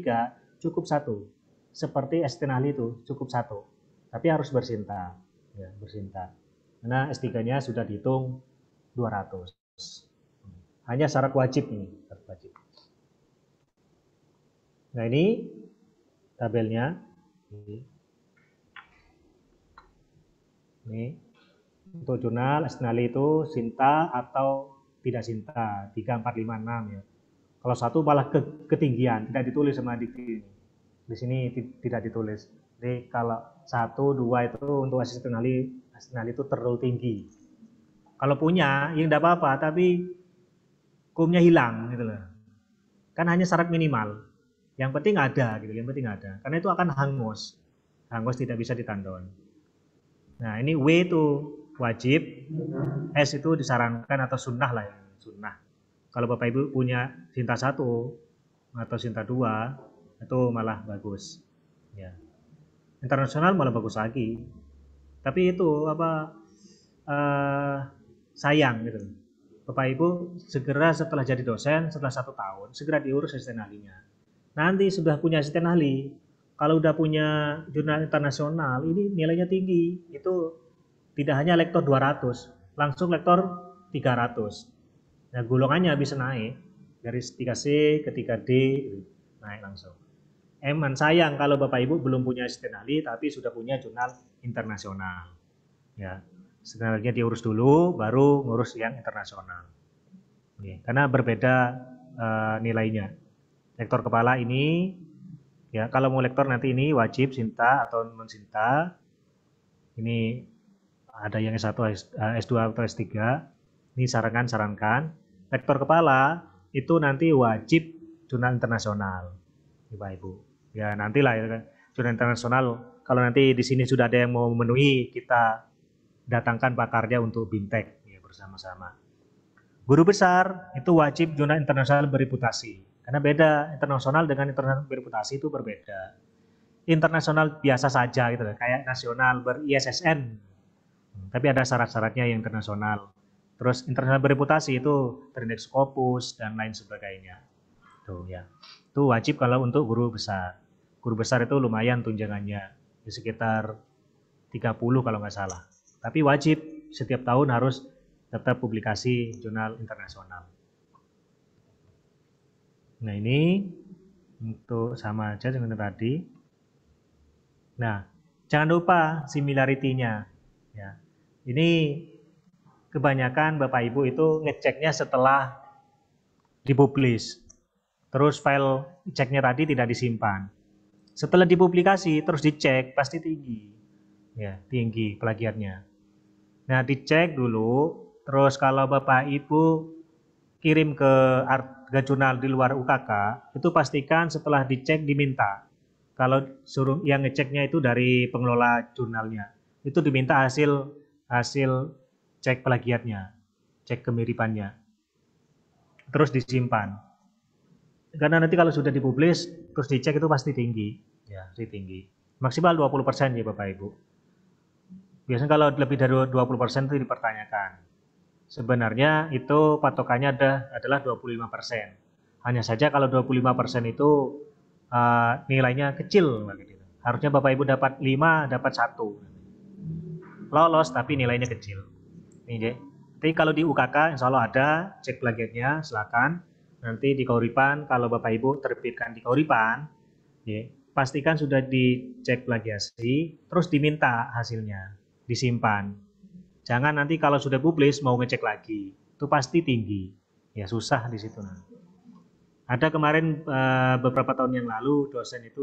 Speaker 5: cukup 1. Seperti asisten ahli itu cukup 1, tapi harus bersinta, ya, bersinta. Karena S3-nya sudah dihitung 200. Hanya syarat wajib ini, syarat wajib. Nah ini tabelnya. Ini untuk jurnal asisten ahli itu sinta atau tidak sinta 3, 4, 5, 6 ya. Kalau 1 malah ketinggian, tidak ditulis sama dikti ini. Di sini tidak ditulis. Jadi kalau 1, 2 itu untuk asisten ahli itu terlalu tinggi. Kalau punya, ya tidak apa-apa, tapi kumnya hilang gitu loh. Kan hanya syarat minimal. Yang penting ada gitu, yang penting ada. Karena itu akan hangus. Hangus tidak bisa ditandon. Nah, ini W itu wajib, S itu disarankan atau sunnah lah ya, sunnah. Kalau Bapak Ibu punya Sinta 1 atau Sinta 2 itu malah bagus. Ya. Internasional malah bagus lagi. Tapi itu sayang gitu. Bapak Ibu segera setelah jadi dosen, setelah 1 tahun, segera diurus asisten ahlinya. Nanti sudah punya asisten ahli, kalau udah punya jurnal internasional, ini nilainya tinggi. Itu tidak hanya lektor 200, langsung lektor 300. Nah, golongannya bisa naik dari 3C ke 3D, naik langsung. Emang sayang kalau Bapak Ibu belum punya asisten ahli, tapi sudah punya jurnal internasional. Ya, sebenarnya diurus dulu, baru ngurus yang internasional. Karena berbeda nilainya. Lektor kepala ini, ya kalau mau lektor nanti ini wajib Sinta atau non Sinta. Ini ada yang S1, S2 atau S3. Ini sarankan. Lektor kepala itu nanti wajib jurnal internasional, Bapak Ibu. Ya nantilah ya, jurnal internasional. Kalau nanti di sini sudah ada yang mau memenuhi, kita datangkan pakarnya untuk bintek ya, bersama-sama. Guru besar itu wajib jurnal internasional bereputasi. Karena beda, internasional dengan internasional bereputasi itu berbeda. Internasional biasa saja gitu, kayak nasional ber-ISSN. Tapi ada syarat-syaratnya yang internasional. Terus internasional bereputasi itu terindeks Scopus dan lain sebagainya. Tuh ya. Itu wajib kalau untuk guru besar. Guru besar itu lumayan tunjangannya, di sekitar 30 kalau nggak salah. Tapi wajib setiap tahun harus tetap publikasi jurnal internasional. Nah, ini untuk sama aja dengan tadi. Nah, jangan lupa similarity-nya. Ya. Ini kebanyakan Bapak Ibu itu ngeceknya setelah dipublish. Terus file ceknya tadi tidak disimpan. Setelah dipublikasi terus dicek pasti tinggi. Ya, tinggi plagiatnya. Nah, dicek dulu, terus kalau Bapak Ibu kirim ke jurnal di luar UKK, itu pastikan setelah dicek diminta. Kalau suruh yang ngeceknya itu dari pengelola jurnalnya, itu diminta hasil cek plagiatnya, cek kemiripannya. Terus disimpan. Karena nanti kalau sudah dipublish, terus dicek itu pasti tinggi. Ya, pasti tinggi. Maksimal 20% ya Bapak Ibu. Biasanya kalau lebih dari 20% itu dipertanyakan. Sebenarnya itu patokannya adalah 25%. Hanya saja kalau 25% itu nilainya kecil. Harusnya Bapak Ibu dapat 5, dapat 1. Lolos tapi nilainya kecil. Ini. Tapi kalau di UKK insya Allah ada cek plagiatnya, silakan. Nanti di Kauripan, kalau Bapak Ibu terbitkan di Kauripan, ya, pastikan sudah dicek plagiasi, terus diminta hasilnya, disimpan. Jangan nanti kalau sudah publish mau ngecek lagi, itu pasti tinggi. Ya susah di situ. Ada kemarin beberapa tahun yang lalu dosen itu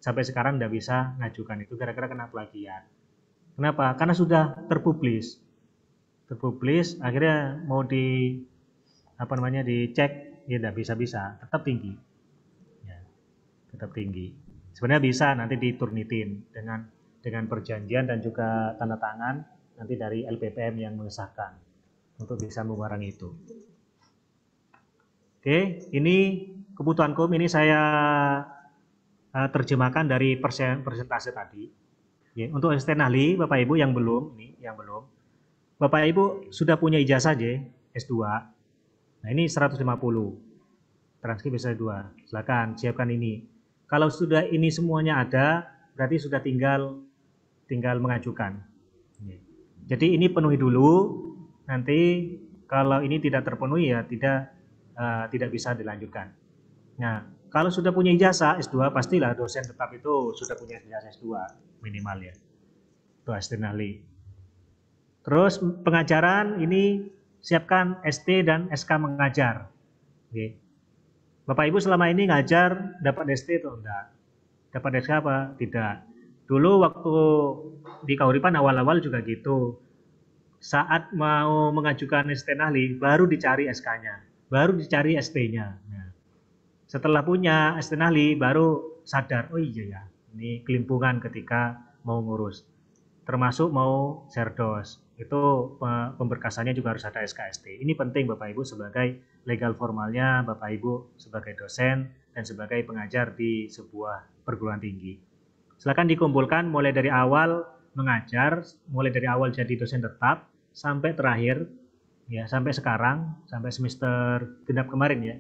Speaker 5: sampai sekarang tidak bisa ngajukan itu gara-gara kena plagiat. Kenapa? Karena sudah terpublish. Akhirnya mau dicek ya tidak bisa, tetap tinggi. Ya, tetap tinggi. Sebenarnya bisa nanti diturnitin dengan perjanjian dan juga tanda tangan nanti dari LPPM yang mengesahkan untuk bisa mengurangi itu. Oke, ini kebutuhan KUM ini saya terjemahkan dari persentase tadi. Ya, untuk asisten ahli Bapak Ibu yang belum, Bapak Ibu sudah punya ijazah aja S2. Nah, ini 150. Transkrip S2. Silakan siapkan ini. Kalau sudah ini semuanya ada, berarti sudah tinggal mengajukan. Jadi ini penuhi dulu. Nanti kalau ini tidak terpenuhi ya tidak bisa dilanjutkan. Nah, kalau sudah punya ijazah S2 pastilah dosen tetap itu sudah punya ijazah S2 minimal ya. Itu asisten ahli. Terus pengajaran ini siapkan ST dan SK mengajar. Oke. Bapak Ibu selama ini ngajar dapat ST atau enggak? Dapat SK apa? Tidak. Dulu waktu di Kauripan awal-awal juga gitu. Saat mau mengajukan asisten ahli baru dicari SK-nya, baru dicari ST-nya. Nah, Setelah punya asisten ahli baru sadar, oh iya ya, ini kelimpungan ketika mau ngurus. Termasuk mau serdos, itu pemberkasannya juga harus ada SKST. Ini penting Bapak Ibu sebagai legal formalnya Bapak Ibu sebagai dosen dan sebagai pengajar di sebuah perguruan tinggi. Silakan dikumpulkan mulai dari awal mengajar, mulai dari awal jadi dosen tetap sampai terakhir, ya sampai sekarang, sampai semester genap kemarin ya,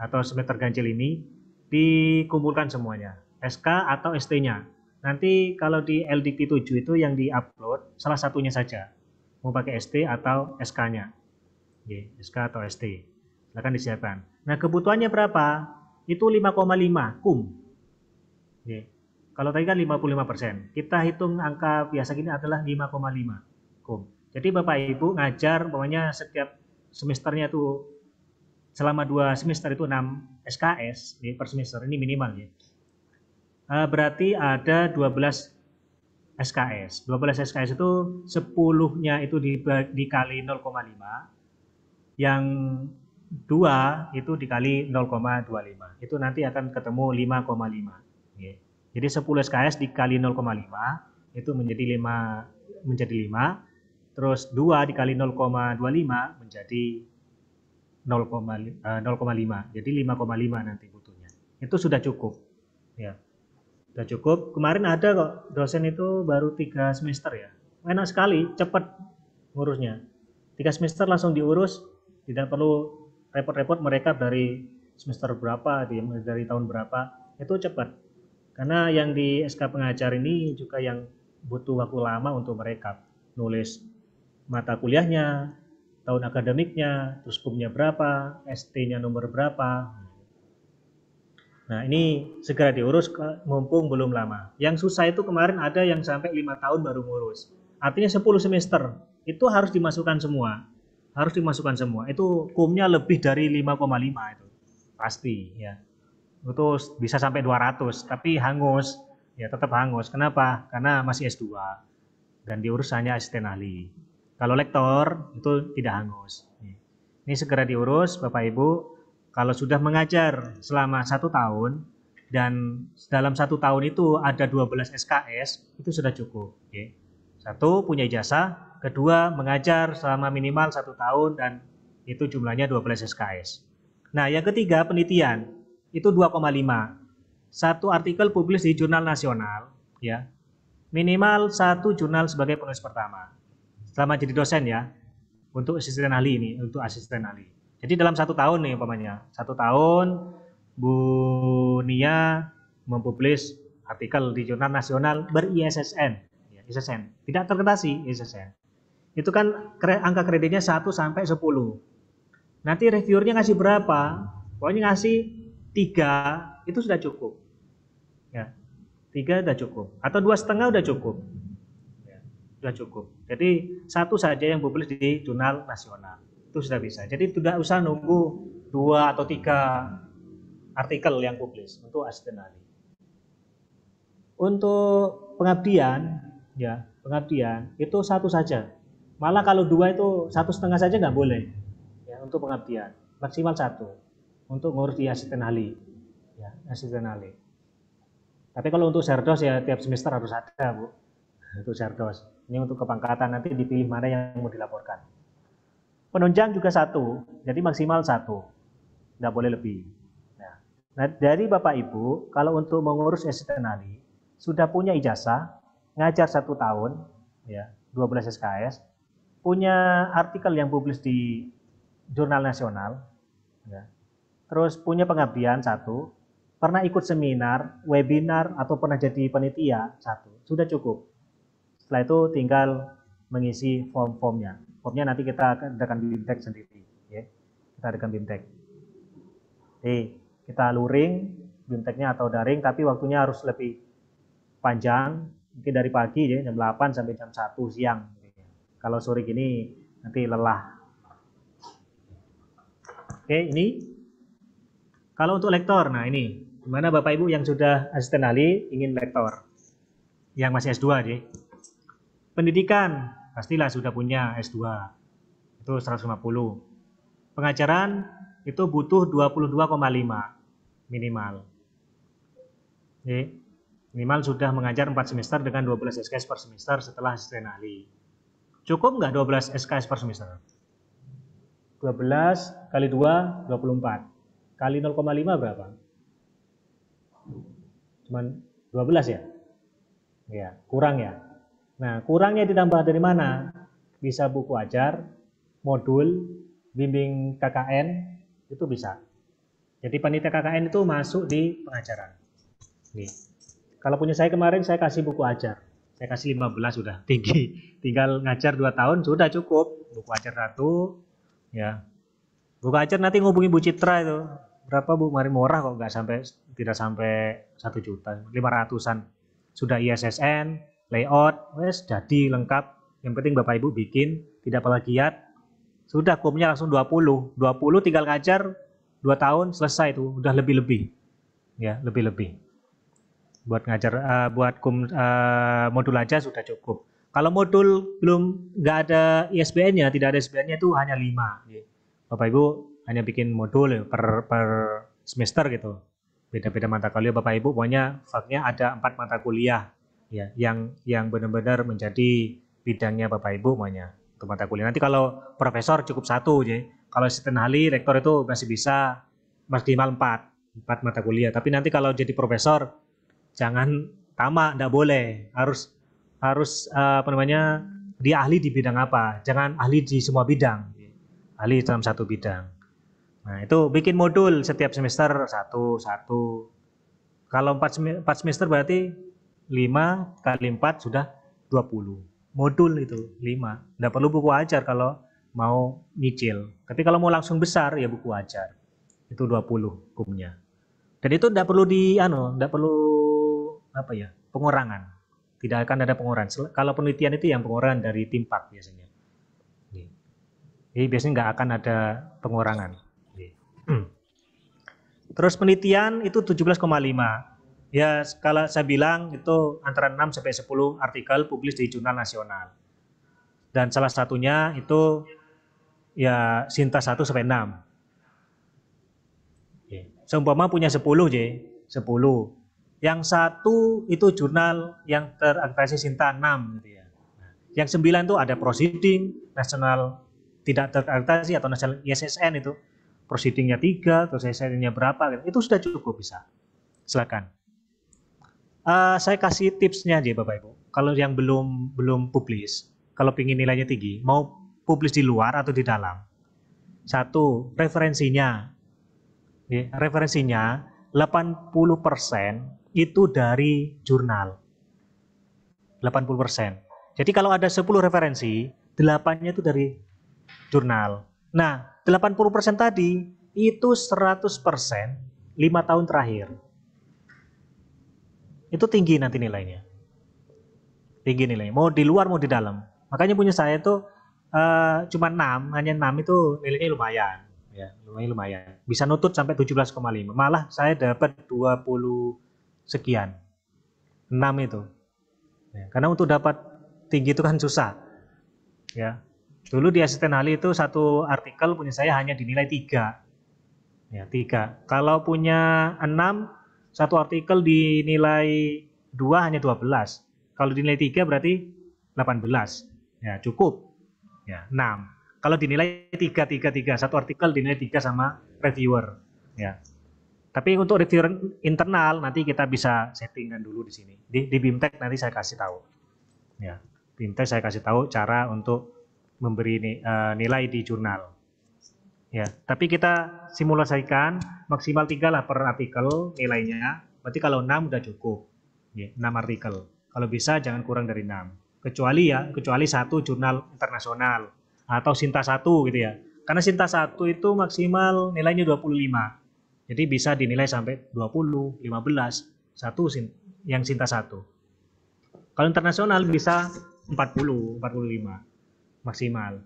Speaker 5: atau semester ganjil ini, dikumpulkan semuanya, SK atau ST-nya. Nanti kalau di LDikti 7 itu yang di-upload salah satunya saja, mau pakai ST atau SK-nya, SK atau ST, silakan disiapkan. Nah kebutuhannya berapa? Itu 5,5 kum. Kalau tadi kan 55%, kita hitung angka biasa gini adalah 5,5 kum. Jadi Bapak Ibu ngajar, pokoknya setiap semesternya itu selama 2 semester itu 6 SKS per semester, ini minimal ya. Berarti ada 12 SKS. 12 SKS itu 10-nya itu dikali 0,5, yang 2 itu dikali 0,25. Itu nanti akan ketemu 5,5. Jadi 10 SKS dikali 0,5 itu menjadi 5, terus 2 dikali 0,25 menjadi 0,5. Jadi 5,5 nanti butuhnya. Itu sudah cukup. Ya. Sudah cukup. Kemarin ada kok dosen itu baru 3 semester ya. Enak sekali, cepat ngurusnya. 3 semester langsung diurus, tidak perlu repot-repot mereka dari semester berapa, dari tahun berapa, itu cepat. Karena yang di SK pengajar ini juga yang butuh waktu lama untuk mereka nulis mata kuliahnya, tahun akademiknya, terus kumnya berapa, ST-nya nomor berapa. Nah ini segera diurus mumpung belum lama. Yang susah itu kemarin ada yang sampai 5 tahun baru ngurus. Artinya 10 semester itu harus dimasukkan semua. Harus dimasukkan semua. Itu kumnya lebih dari 5,5 itu. Pasti ya. Itu bisa sampai 200, tapi hangus. Ya tetap hangus. Kenapa? Karena masih S2 dan diurus hanya asisten ahli. Kalau lektor itu tidak hangus. Ini segera diurus Bapak Ibu. Kalau sudah mengajar selama 1 tahun dan dalam 1 tahun itu ada 12 SKS, itu sudah cukup. Okay. 1 punya ijazah, kedua mengajar selama minimal 1 tahun dan itu jumlahnya 12 SKS. Nah yang ketiga penelitian, itu 2,5. 1 artikel publis di jurnal nasional, ya minimal 1 jurnal sebagai penulis pertama. Selama jadi dosen ya, untuk asisten ahli ini, untuk asisten ahli. Jadi dalam 1 tahun nih umpamanya, 1 tahun Bu Nia mempublis artikel di jurnal nasional ber-ISSN, ya, ISSN, tidak terkendasi ISSN. Itu kan angka kreditnya 1 sampai 10. Nanti reviewernya ngasih berapa? Pokoknya ngasih 3, itu sudah cukup. Ya, 3 sudah cukup. Atau 2,5 sudah cukup. Sudah cukup. Jadi 1 saja yang publis di jurnal nasional itu sudah bisa. Jadi tidak usah nunggu 2 atau 3 artikel yang publis untuk asisten ahli. Untuk pengabdian, ya pengabdian itu 1 saja. Malah kalau 2 itu 1,5 saja nggak boleh. Ya untuk pengabdian maksimal 1 untuk ngurus di asisten ahli. Ya asisten ahli. Tapi kalau untuk serdos ya tiap semester harus ada Bu. Untuk serdos. Ini untuk kepangkatan, nanti dipilih mana yang mau dilaporkan. Penunjang juga 1, jadi maksimal 1, tidak boleh lebih. Nah, dari Bapak Ibu, kalau untuk mengurus asisten ahli, sudah punya ijazah, ngajar 1 tahun, ya 12 SKS, punya artikel yang publis di jurnal nasional, ya, terus punya pengabdian 1, pernah ikut seminar, webinar, atau pernah jadi panitia 1, sudah cukup. Setelah itu tinggal mengisi form-formnya. Formnya nanti kita adakan BIMTEK sendiri. Ya. Kita adakan BIMTEK. Kita luring BIMTEK-nya atau daring, tapi waktunya harus lebih panjang. Mungkin dari pagi ya, jam 8 sampai jam 1 siang. Kalau sore gini nanti lelah. Oke, ini. Kalau untuk lektor, nah ini. Gimana Bapak Ibu yang sudah asisten ahli ingin lektor? Yang masih S2 deh. Pendidikan, pastilah sudah punya S2, itu 150. Pengajaran itu butuh 22,5. minimal. Jadi, minimal sudah mengajar 4 semester dengan 12 SKS per semester setelah asisten ahli. Cukup nggak 12 SKS per semester? 12 kali 2, 24. Kali 0,5 berapa? Cuman 12 ya? Ya, kurang ya. Nah, kurangnya ditambah dari mana? Bisa buku ajar, modul, bimbing KKN, itu bisa. Jadi panitia KKN itu masuk di pengajaran. Nih. Kalau punya saya kemarin saya kasih buku ajar. Saya kasih 15 sudah tinggi. Tinggal ngajar 2 tahun sudah cukup. Buku ajar 1 ya. Buku ajar nanti ngubungi Bu Citra itu. Berapa Bu? Kemarin murah kok tidak sampai 1 juta, 500-an. Sudah ISSN, layout, wes jadi lengkap. Yang penting Bapak Ibu bikin, tidak plagiat. Sudah kumnya langsung 20. 20 tinggal ngajar 2 tahun selesai itu, udah lebih-lebih. Ya, lebih-lebih. Buat ngajar buat modul aja sudah cukup. Kalau modul belum nggak ada ISBN-nya, tidak ada ISBN-nya itu hanya 5. Bapak Ibu hanya bikin modul per semester gitu. Beda-beda mata kuliah Bapak Ibu, pokoknya faknya ada 4 mata kuliah ya yang benar-benar menjadi bidangnya Bapak Ibu semuanya untuk mata kuliah. Nanti kalau profesor cukup 1 ya. Kalau asisten ahli, rektor itu masih bisa maksimal 4 mata kuliah. Tapi nanti kalau jadi profesor jangan tamak, enggak boleh. Harus dia ahli di bidang apa? Jangan ahli di semua bidang. Ahli dalam 1 bidang. Nah, itu bikin modul setiap semester 1. Kalau 4 semester berarti 5 kali 4 sudah 20. Modul itu 5. Enggak perlu buku ajar kalau mau nyicil. Tapi kalau mau langsung besar ya buku ajar. Itu 20 hukumnya. Dan itu enggak perlu pengurangan. Tidak akan ada pengurangan. Kalau penelitian itu yang pengurangan dari Timpak biasanya. Jadi biasanya nggak akan ada pengurangan. Terus penelitian itu 17,5. Ya, kalau saya bilang itu antara 6 sampai 10 artikel publis di jurnal nasional. Dan salah satunya itu ya Sinta 1 sampai 6. Seumpama punya 10 10. Yang 1 itu jurnal yang terakreditasi Sinta 6 gitu ya. Yang 9 itu ada proceeding nasional tidak terakreditasi atau nasional ISSN itu. Proceedingnya 3, terus ISSN-nya berapa gitu. Itu sudah cukup bisa. Silakan. Saya kasih tipsnya aja Bapak Ibu. Kalau yang belum publis, kalau ingin nilainya tinggi, mau publis di luar atau di dalam. 1, referensinya. Referensinya 80% itu dari jurnal. 80%. Jadi kalau ada 10 referensi, 8-nya itu dari jurnal. Nah, 80% tadi itu 100% 5 tahun terakhir. Itu tinggi nanti nilainya. Tinggi nilainya. Mau di luar mau di dalam. Makanya punya saya itu cuma 6, hanya 6 itu nilainya lumayan. Ya, lumayan. Bisa nutut sampai 17,5. Malah saya dapat 20 sekian. 6 itu. Ya, karena untuk dapat tinggi itu kan susah. Ya. Dulu di asisten ahli itu 1 artikel punya saya hanya dinilai 3. Ya, 3. Kalau punya 6, 1 artikel dinilai 2 hanya 12. Kalau dinilai 3 berarti 18. Ya, cukup. Ya, 6. Kalau dinilai 3, 1 artikel dinilai 3 sama reviewer. Ya. Tapi untuk reviewer internal nanti kita bisa settingkan dulu di sini. Di BIMTEK nanti saya kasih tahu. Ya, BIMTEK saya kasih tahu cara untuk memberi nilai di jurnal. Ya, tapi kita simulasikan maksimal 3 lah per artikel nilainya. Berarti kalau 6 udah cukup. Ya, 6 artikel. Kalau bisa jangan kurang dari 6. Kecuali 1 jurnal internasional atau Sinta 1 gitu ya. Karena Sinta 1 itu maksimal nilainya 25. Jadi bisa dinilai sampai 20, 15, 1 yang Sinta 1. Kalau internasional bisa 40, 45 maksimal.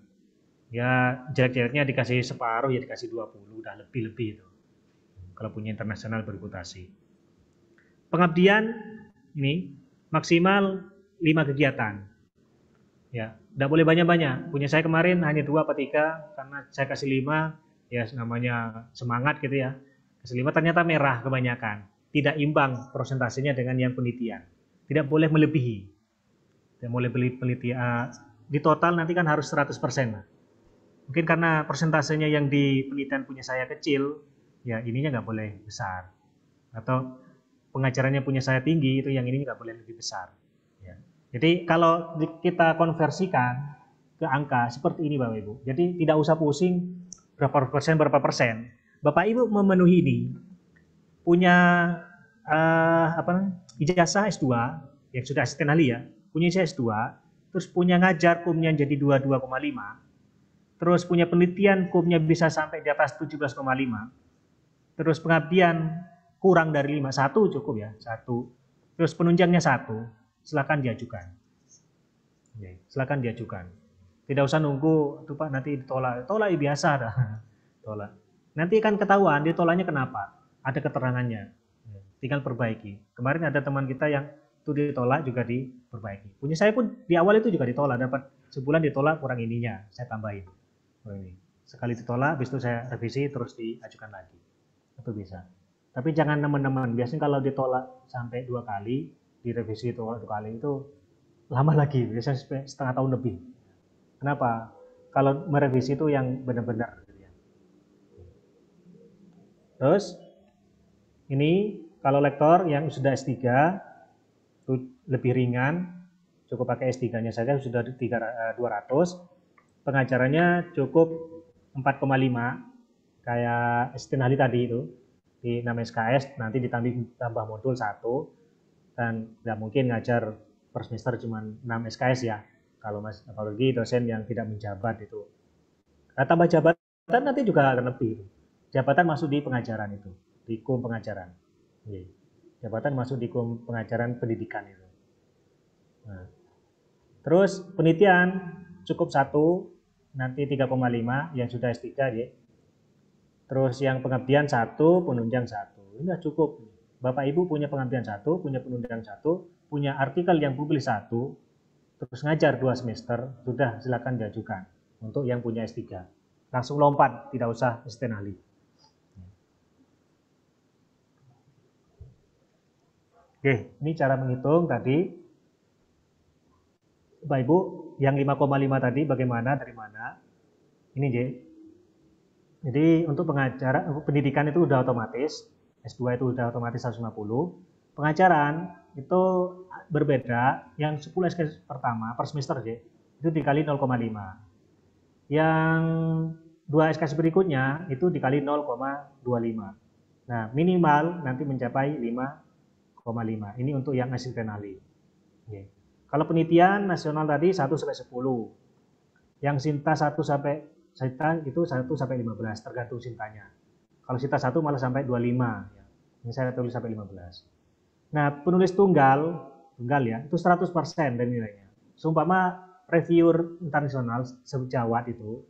Speaker 5: Ya jarak-jaraknya dikasih separuh ya dikasih 20, udah lebih-lebih itu. Kalau punya internasional bereputasi. Pengabdian ini maksimal 5 kegiatan. Ya, enggak boleh banyak-banyak. Punya saya kemarin hanya 2 atau 3 karena saya kasih 5 ya namanya semangat gitu ya. S5 ternyata merah kebanyakan, tidak imbang prosentasenya dengan yang penelitian, tidak boleh melebihi, tidak boleh penelitian, di total nanti kan harus 100%. Mungkin karena persentasenya yang di penelitian punya saya kecil, ya ininya nggak boleh besar. Atau pengajarannya punya saya tinggi, itu yang ini nggak boleh lebih besar. Ya. Jadi kalau kita konversikan ke angka seperti ini Bapak Ibu, jadi tidak usah pusing berapa persen. Bapak Ibu memenuhi ini, punya ijazah S2 yang sudah asisten ahli ya, punya ijazah S2, terus punya ngajar kumnya jadi 22,5, terus punya penelitian kumnya bisa sampai di atas 17,5, terus pengabdian kurang dari 5, 1 cukup ya, 1, terus penunjangnya 1, silakan diajukan. Silakan diajukan. Tidak usah nunggu tuh Pak nanti ditolak. Tolak biasa dah. Tolak. Nanti kan ketahuan ditolaknya kenapa? Ada keterangannya. Tinggal perbaiki. Kemarin ada teman kita yang itu ditolak juga diperbaiki. Punya saya pun di awal itu juga ditolak, dapat sebulan ditolak kurang ininya, saya tambahin. Sekali ditolak, habis itu saya revisi terus diajukan lagi. Itu bisa. Tapi jangan teman-teman, biasanya kalau ditolak sampai 2 kali, direvisi tolak 2 kali itu lama lagi, biasanya setengah tahun lebih. Kenapa? Kalau merevisi itu yang benar-benar. Terus ini kalau lektor yang sudah S3 itu lebih ringan, cukup pakai S3-nya saja sudah 200. Pengajarannya cukup 4,5 kayak asisten ahli tadi itu di 6 SKS, nanti ditambah modul 1, dan nggak mungkin ngajar per semester cuma 6 SKS ya. Kalau apalagi dosen yang tidak menjabat itu. Nah, tambah jabatan nanti juga akan lebih. Jabatan masuk di pengajaran itu, di kum pengajaran. Jabatan masuk di kum pengajaran pendidikan itu. Nah, terus penelitian cukup 1, nanti 3,5 yang sudah S3 ya. Terus yang pengabdian 1, penunjang 1. Ini sudah cukup. Bapak Ibu punya pengabdian 1, punya penunjang 1, punya artikel yang publis 1, terus ngajar 2 semester, sudah silakan diajukan untuk yang punya S3. Langsung lompat, tidak usah asisten ahli. Oke, ini cara menghitung tadi. Bapak Ibu, yang 5,5 tadi bagaimana, dari mana? Ini J. Jadi untuk pendidikan itu udah otomatis, S2 itu udah otomatis 150. Pengajaran itu berbeda, yang 10 SKS pertama per semester J, itu dikali 0,5. Yang 2 SKS berikutnya itu dikali 0,25. Nah, minimal nanti mencapai 5,5. Ini untuk yang asisten ahli. Oke. Kalau penelitian nasional tadi 1 sampai 10. Yang Sinta 1 sampai Sinta itu 1 sampai 15, tergantung Sintanya. Kalau Sinta 1 malah sampai 25. Ini saya tulis sampai 15. Nah, penulis tunggal ya, itu 100% dari nilainya. Seumpama reviewer internasional sejawat itu,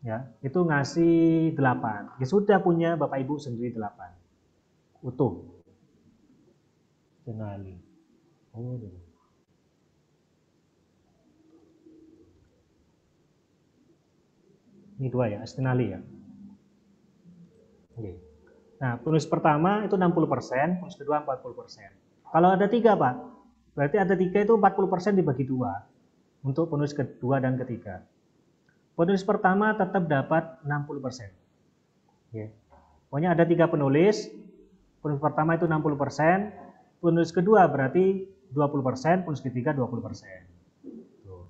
Speaker 5: ya, itu ngasih 8. Ya sudah punya Bapak Ibu sendiri 8. Utuh. Kenali. Oh, ini 2 ya, asisten ahli ya. Oke. Nah, penulis pertama itu 60%, penulis kedua 40%. Kalau ada 3 Pak, berarti ada 3 itu 40% dibagi 2 untuk penulis kedua dan ketiga. Penulis pertama tetap dapat 60%. Ya. Pokoknya ada 3 penulis pertama itu 60%, penulis kedua berarti 20%, penulis ketiga 20%. Tuh.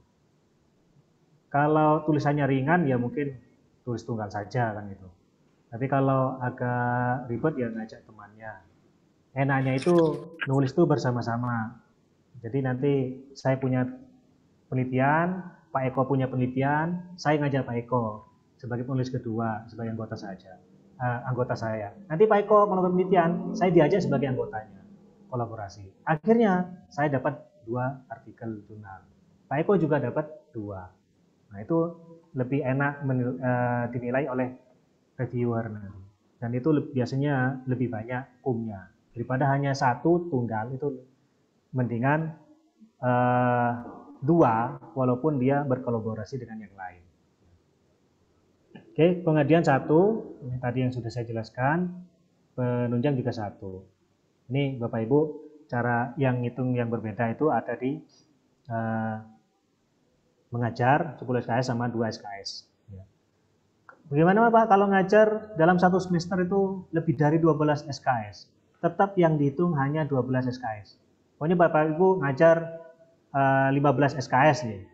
Speaker 5: Kalau tulisannya ringan ya mungkin tulis tunggal saja kan gitu. Tapi kalau agak ribet ya ngajak temannya. Enaknya itu nulis itu bersama-sama. Jadi nanti saya punya penelitian, Pak Eko punya penelitian, saya ngajak Pak Eko sebagai penulis kedua, sebagai anggota saya. Nanti Pak Eko melakukan penelitian, saya diajak sebagai anggotanya, kolaborasi. Akhirnya saya dapat 2 artikel jurnal. Pak Eko juga dapat 2. Nah itu lebih enak dinilai oleh reviewer nanti. Dan itu biasanya lebih banyak kumnya daripada hanya 1 tunggal. Itu mendingan 2 walaupun dia berkolaborasi dengan yang lain. Oke, pengabdian 1 ini tadi yang sudah saya jelaskan. penunjang juga 1. Ini Bapak Ibu, cara yang ngitung yang berbeda itu ada di mengajar 10 SKS sama 2 SKS. Bagaimana Pak kalau ngajar dalam 1 semester itu lebih dari 12 SKS? Tetap yang dihitung hanya 12 SKS. Pokoknya Bapak Ibu ngajar 15 SKS nih.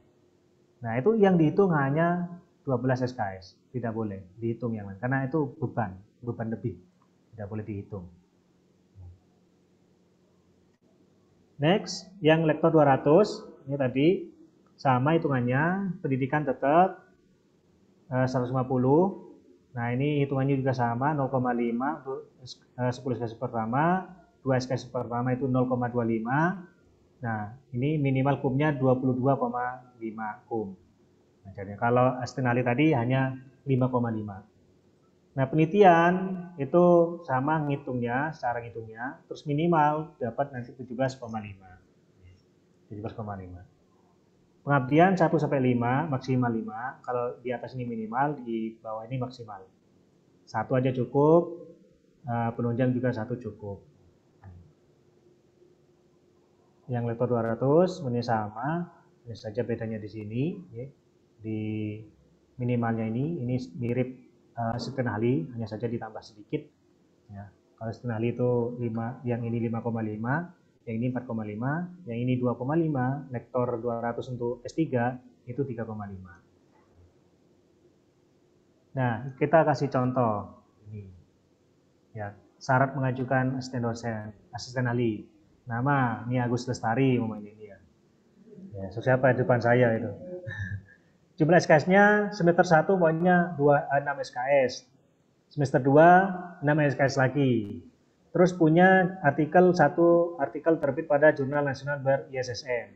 Speaker 5: Nah, itu yang dihitung hanya 12 SKS. Tidak boleh dihitung yang lain. Karena itu beban lebih. Tidak boleh dihitung. Next, yang lektor 200. Ini tadi sama hitungannya. Pendidikan tetap 150. Nah, ini hitungannya juga sama 0,5 untuk 10 SKS pertama, 2 SKS pertama itu 0,25. Nah, ini minimal kumnya 22,5 kum. Nah, jadi kalau externality tadi hanya 5,5. Nah, penelitian itu sama ngitungnya, secara ngitungnya, terus minimal dapat nanti 17,5. 17,5. Pengabdian 1 sampai 5, maksimal 5. Kalau di atas ini minimal, di bawah ini maksimal. 1 aja cukup, penunjang juga 1 cukup. Yang lektor 200 ini sama, ini saja bedanya di sini, ya. Di minimalnya ini mirip asisten ahli, hanya saja ditambah sedikit. Ya. Kalau asisten ahli itu 5, yang ini 5,5, yang ini 4,5, yang ini 2,5, lektor 200 untuk S3 itu 3,5. Nah, kita kasih contoh ini. Ya, syarat mengajukan asisten dosen, asisten ahli. Nama ini Agus Lestari umpamanya ini ya. Ya, siapa di depan saya itu. Jumlah SKS-nya semester 1 pokoknya 6 SKS. Semester 2 6 SKS lagi. Terus punya artikel terbit pada Jurnal Nasional ber-ISSN.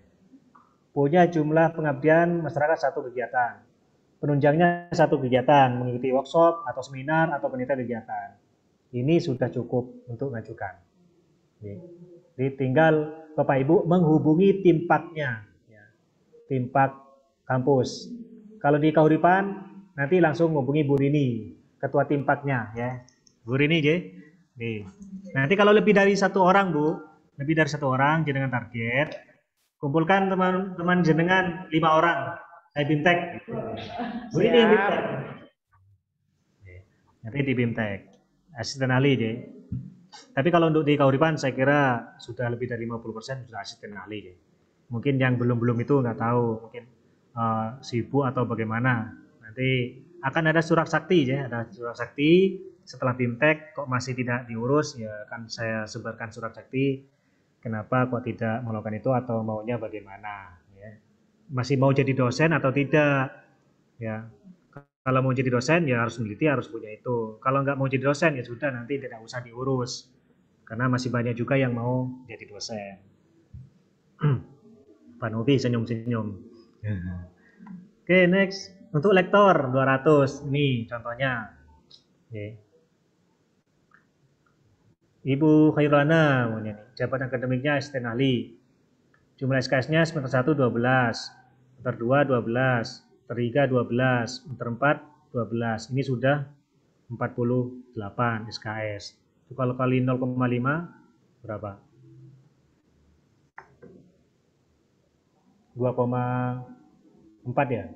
Speaker 5: Punya jumlah pengabdian masyarakat 1 kegiatan. Penunjangnya 1 kegiatan, mengikuti workshop atau seminar atau penelitian kegiatan. Ini sudah cukup untuk mengajukan. Jadi tinggal Bapak Ibu menghubungi timpaknya, ya. Timpak kampus. Kalau di Kahuripan nanti langsung menghubungi Bu Rini, ketua timpaknya, ya. Bu Rini, nih. Nanti kalau lebih dari 1 orang, Bu, lebih dari 1 orang jenengan target, kumpulkan teman-teman jenengan 5 orang. Saya bimtek. Bu Rini yang bimtek. Nanti di bimtek. Asisten ahli, Tapi kalau untuk di Kahuripan saya kira sudah lebih dari 50% sudah asisten ahli. Mungkin yang belum itu nggak tahu, mungkin sibuk atau bagaimana. Nanti akan ada surat sakti, ya, ada surat sakti setelah bimtek kok masih tidak diurus, ya akan saya sebarkan surat sakti. Kenapa kok tidak melakukan itu atau maunya bagaimana? Ya. Masih mau jadi dosen atau tidak? Ya. Kalau mau jadi dosen ya harus meneliti, harus punya itu. Kalau nggak mau jadi dosen ya sudah, nanti tidak usah diurus. Karena masih banyak juga yang mau jadi dosen. Pak Novi senyum-senyum. Oke, next. Untuk lektor 200. Ini contohnya. Ibu Khairana, jabatan akademiknya asisten ahli. Jumlah SKS-nya semester 1 12, semester 2 12. Semester 3 12, semester 4 12. Ini sudah 48 SKS. Itu kalau kali 0,5 berapa? 2,4 ya?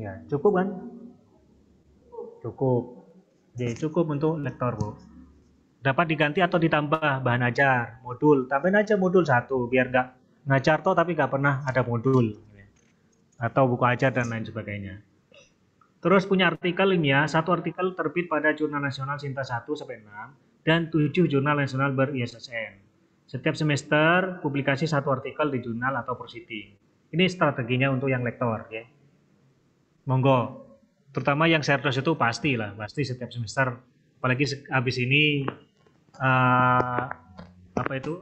Speaker 5: Ya, cukup kan? Cukup. Jadi cukup untuk lektor, Bu. Dapat diganti atau ditambah bahan ajar, modul. Tambahin aja modul 1 biar nggak ngajar toh tapi nggak pernah ada modul. Atau buku ajar dan lain sebagainya. Terus punya artikel ilmiah, 1 artikel terbit pada Jurnal Nasional Sinta 1-6 dan 7 Jurnal Nasional ber-ISSN. Setiap semester publikasi 1 artikel di jurnal atau proceeding. Ini strateginya untuk yang lektor, ya. Monggo. Terutama yang serdos itu pasti setiap semester. Apalagi habis ini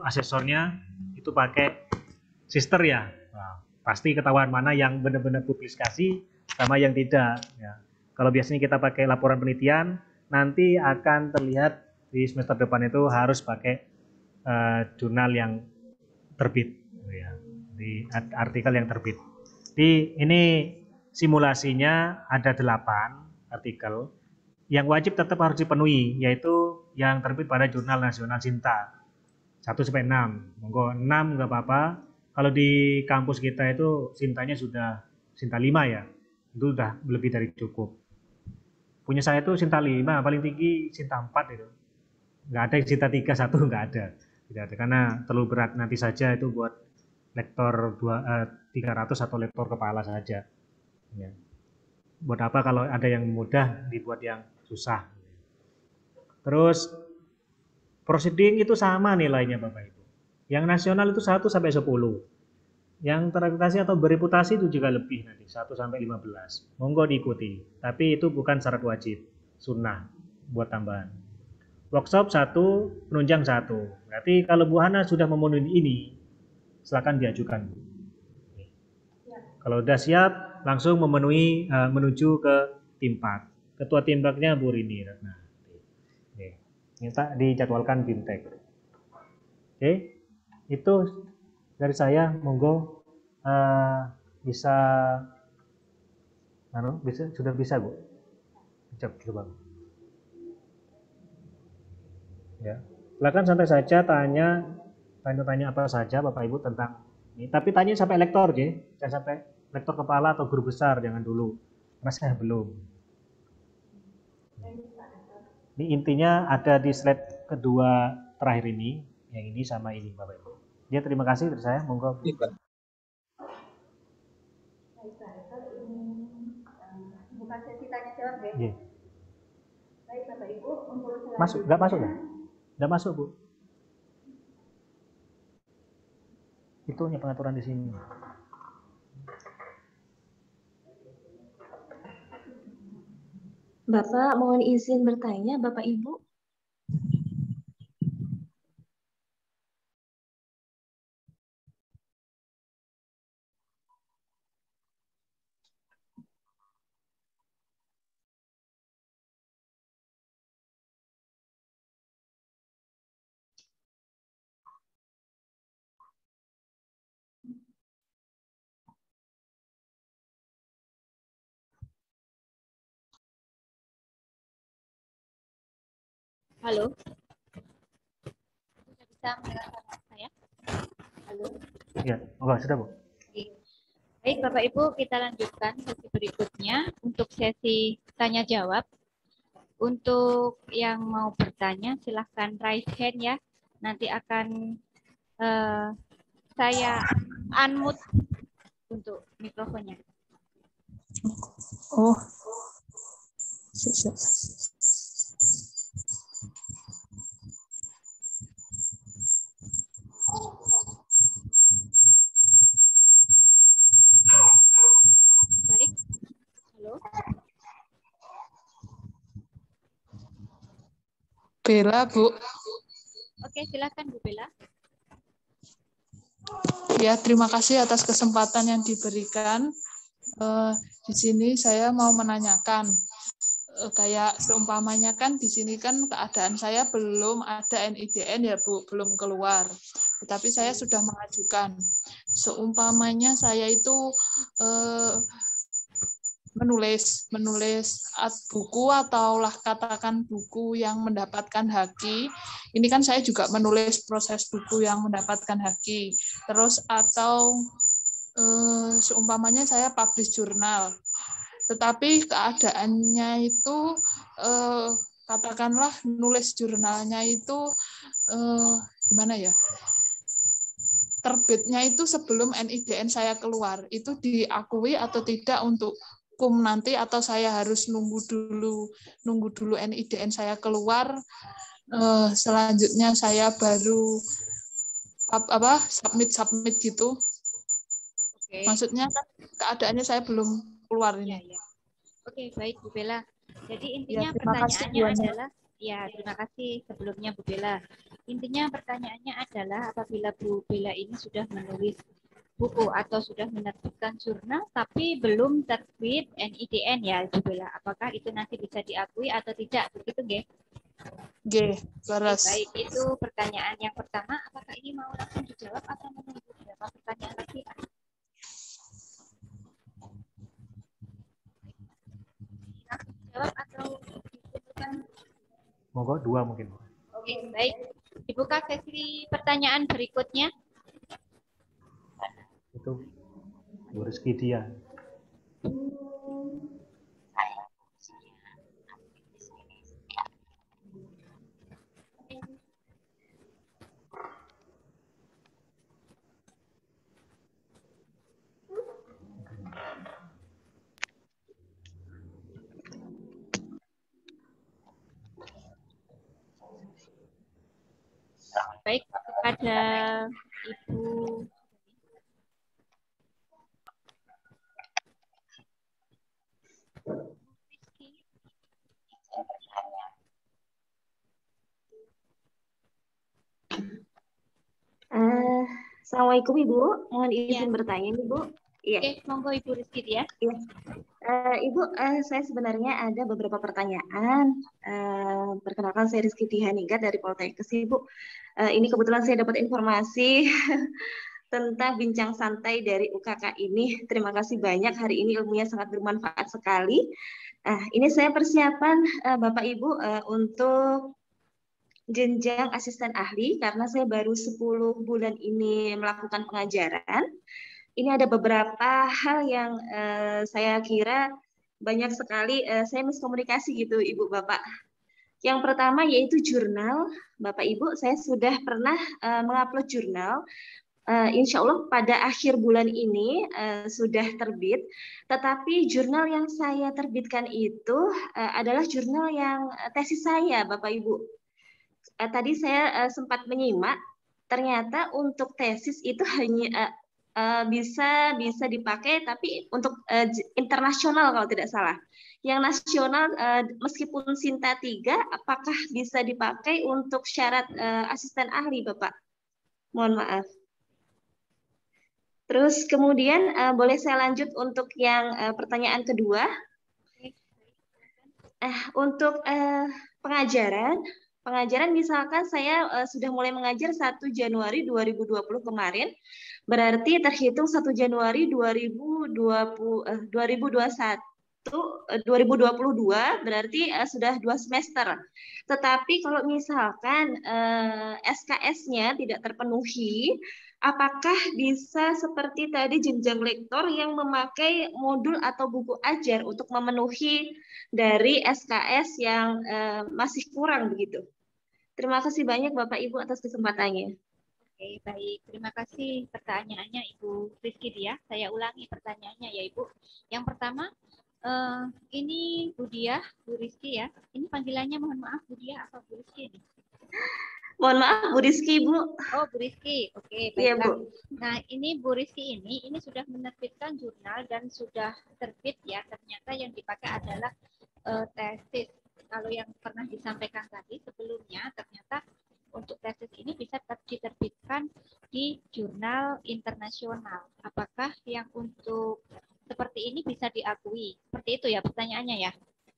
Speaker 5: asesornya itu pakai sister ya. Nah, pasti ketahuan mana yang benar-benar publikasi sama yang tidak. Ya. Kalau biasanya kita pakai laporan penelitian, nanti akan terlihat di semester depan itu harus pakai jurnal yang terbit, ya. Di artikel yang terbit. Di ini simulasinya ada 8 artikel yang wajib tetap harus dipenuhi, yaitu yang terbit pada Jurnal Nasional Sinta 1-6. Monggo 6 nggak apa-apa. Kalau di kampus kita itu Sintanya sudah Sinta 5 ya, itu udah lebih dari cukup. Punya saya itu Sinta 5, paling tinggi Sinta 4 itu. Nggak ada Sinta 3, 1 nggak ada. Tidak ada, karena terlalu berat. Nanti saja itu buat lektor 300 atau lektor kepala saja. Ya. Buat apa kalau ada yang mudah dibuat yang susah. Terus proceeding itu sama nilainya Bapak Ibu. Yang nasional itu 1-10. Yang terakreditasi atau bereputasi itu juga lebih nanti, 1-15. Monggo diikuti. Tapi itu bukan syarat wajib, sunnah buat tambahan. Workshop 1, penunjang 1. Berarti kalau Bu Hana sudah memenuhi ini, silakan diajukan. Kalau sudah siap, langsung menuju ke tim 4. Ketua tim 4-nya Bu Rini Ratna. Minta dijadwalkan BIMTEK. Oke, itu dari saya. Monggo bisa sudah bisa Bu. Ucap coba. Ya, silakan santai saja tanya apa saja Bapak Ibu tentang ini. Tapi tanya sampai lektor, jangan sampai lektor kepala atau guru besar, jangan dulu. Karena saya belum. Ini intinya ada di slide kedua terakhir ini, yang ini sama ini Bapak Ibu. Ya, terima kasih dari saya. Monggo.
Speaker 3: Bukan sesi tanya jawab ya.
Speaker 5: Yeah.
Speaker 3: Baik Bapak Ibu, untuk
Speaker 5: masuk, nggak masuk ya? Nggak masuk Bu. Itu hanya pengaturan di sini.
Speaker 6: Bapak mohon izin bertanya, Bapak Ibu.
Speaker 7: Halo. Sudah bisa mendengar saya? Halo.
Speaker 5: Ya, sudah Bu.
Speaker 7: Baik Bapak Ibu, kita lanjutkan sesi berikutnya untuk sesi tanya jawab. Untuk yang mau bertanya silahkan raise hand ya. Nanti akan saya unmute untuk mikrofonnya.
Speaker 6: Oh.
Speaker 7: Baik. Halo.
Speaker 8: Bella, Bu.
Speaker 7: Oke, silakan Bu Bella.
Speaker 8: Ya, terima kasih atas kesempatan yang diberikan. Di sini saya mau menanyakan, kayak seumpamanya kan di sini kan keadaan saya belum ada NIDN ya Bu, belum keluar. Tetapi saya sudah mengajukan. Seumpamanya saya itu menulis buku ataulah katakan buku yang mendapatkan haki. Ini kan saya juga menulis proses buku yang mendapatkan haki. Terus atau seumpamanya saya publish jurnal. Tetapi keadaannya itu katakanlah nulis jurnalnya itu gimana ya? Terbitnya itu sebelum NIDN saya keluar. Itu diakui atau tidak untuk hukum nanti, atau saya harus nunggu dulu NIDN saya keluar, selanjutnya saya baru submit gitu.
Speaker 7: Oke.
Speaker 8: Maksudnya kan keadaannya saya belum keluar ini.
Speaker 7: Ya. Oke, baik Bu Bella. Jadi intinya
Speaker 8: Ya,
Speaker 7: pertanyaannya adalah, ya terima kasih sebelumnya Bu Bella. Intinya pertanyaannya adalah apabila Bu Bella ini sudah menulis buku atau sudah menerbitkan jurnal tapi belum terbit NIDN ya Bu Bella, apakah itu nanti bisa diakui atau tidak, begitu nggih?
Speaker 8: Nggih, leres.
Speaker 7: Baik, itu pertanyaan yang pertama. Apakah ini mau langsung dijawab atau menunggu beberapa pertanyaan lagi? Langsung dijawab atau
Speaker 5: Monggo 2 mungkin.
Speaker 7: Oke, baik. Dibuka sesi pertanyaan berikutnya.
Speaker 5: Itu Bu Rizky dia.
Speaker 7: Baik, kepada Ibu
Speaker 6: Assalamualaikum Ibu, mohon izin
Speaker 7: Ya.
Speaker 6: bertanya Ibu. Iya.
Speaker 7: Oke, monggo Ibu Rizky ya.
Speaker 6: Iya. Ibu, saya sebenarnya ada beberapa pertanyaan. Perkenalkan saya Rizky Tihaningrat dari Poltekkes Ibu. Ini kebetulan saya dapat informasi tentang bincang santai dari UKK ini. Terima kasih banyak, hari ini ilmunya sangat bermanfaat sekali. Ini saya persiapan Bapak Ibu untuk jenjang asisten ahli karena saya baru 10 bulan ini melakukan pengajaran. Ini ada beberapa hal yang saya kira banyak sekali saya miskomunikasi gitu Ibu Bapak. Yang pertama yaitu jurnal. Bapak Ibu, saya sudah pernah mengupload jurnal. Insya Allah pada akhir bulan ini sudah terbit. Tetapi jurnal yang saya terbitkan itu adalah jurnal yang tesis saya Bapak Ibu. Tadi saya sempat menyimak, ternyata untuk tesis itu hanya bisa dipakai, tapi untuk internasional kalau tidak salah. Yang nasional meskipun Sinta 3, apakah bisa dipakai untuk syarat asisten ahli, Bapak? Mohon maaf. Terus kemudian boleh saya lanjut untuk yang pertanyaan kedua. Untuk pengajaran misalkan saya sudah mulai mengajar 1 Januari 2020 kemarin, berarti terhitung 1 Januari 2022 berarti sudah 2 semester. Tetapi kalau misalkan SKS-nya tidak terpenuhi, apakah bisa seperti tadi jenjang lektor yang memakai modul atau buku ajar untuk memenuhi dari SKS yang masih kurang begitu? Terima kasih banyak Bapak Ibu atas kesempatannya.
Speaker 7: Oke, baik. Terima kasih pertanyaannya Ibu Rizky ya. Saya ulangi pertanyaannya ya Ibu. Yang pertama, ini Bu Diah, Bu Rizky ya. Ini panggilannya mohon maaf Bu Diah atau Bu Rizky ini?
Speaker 6: Mohon maaf Bu Rizky, Bu.
Speaker 7: Oh, Bu Rizky. Oke, baiklah.
Speaker 6: Iya, Bu.
Speaker 7: Nah, ini Bu Rizky ini sudah menerbitkan jurnal dan sudah terbit ya. Ternyata yang dipakai adalah tesis. Kalau yang pernah disampaikan tadi sebelumnya, ternyata untuk tesis ini bisa diterbitkan di jurnal internasional. Apakah yang untuk seperti ini bisa diakui? Seperti itu ya pertanyaannya ya.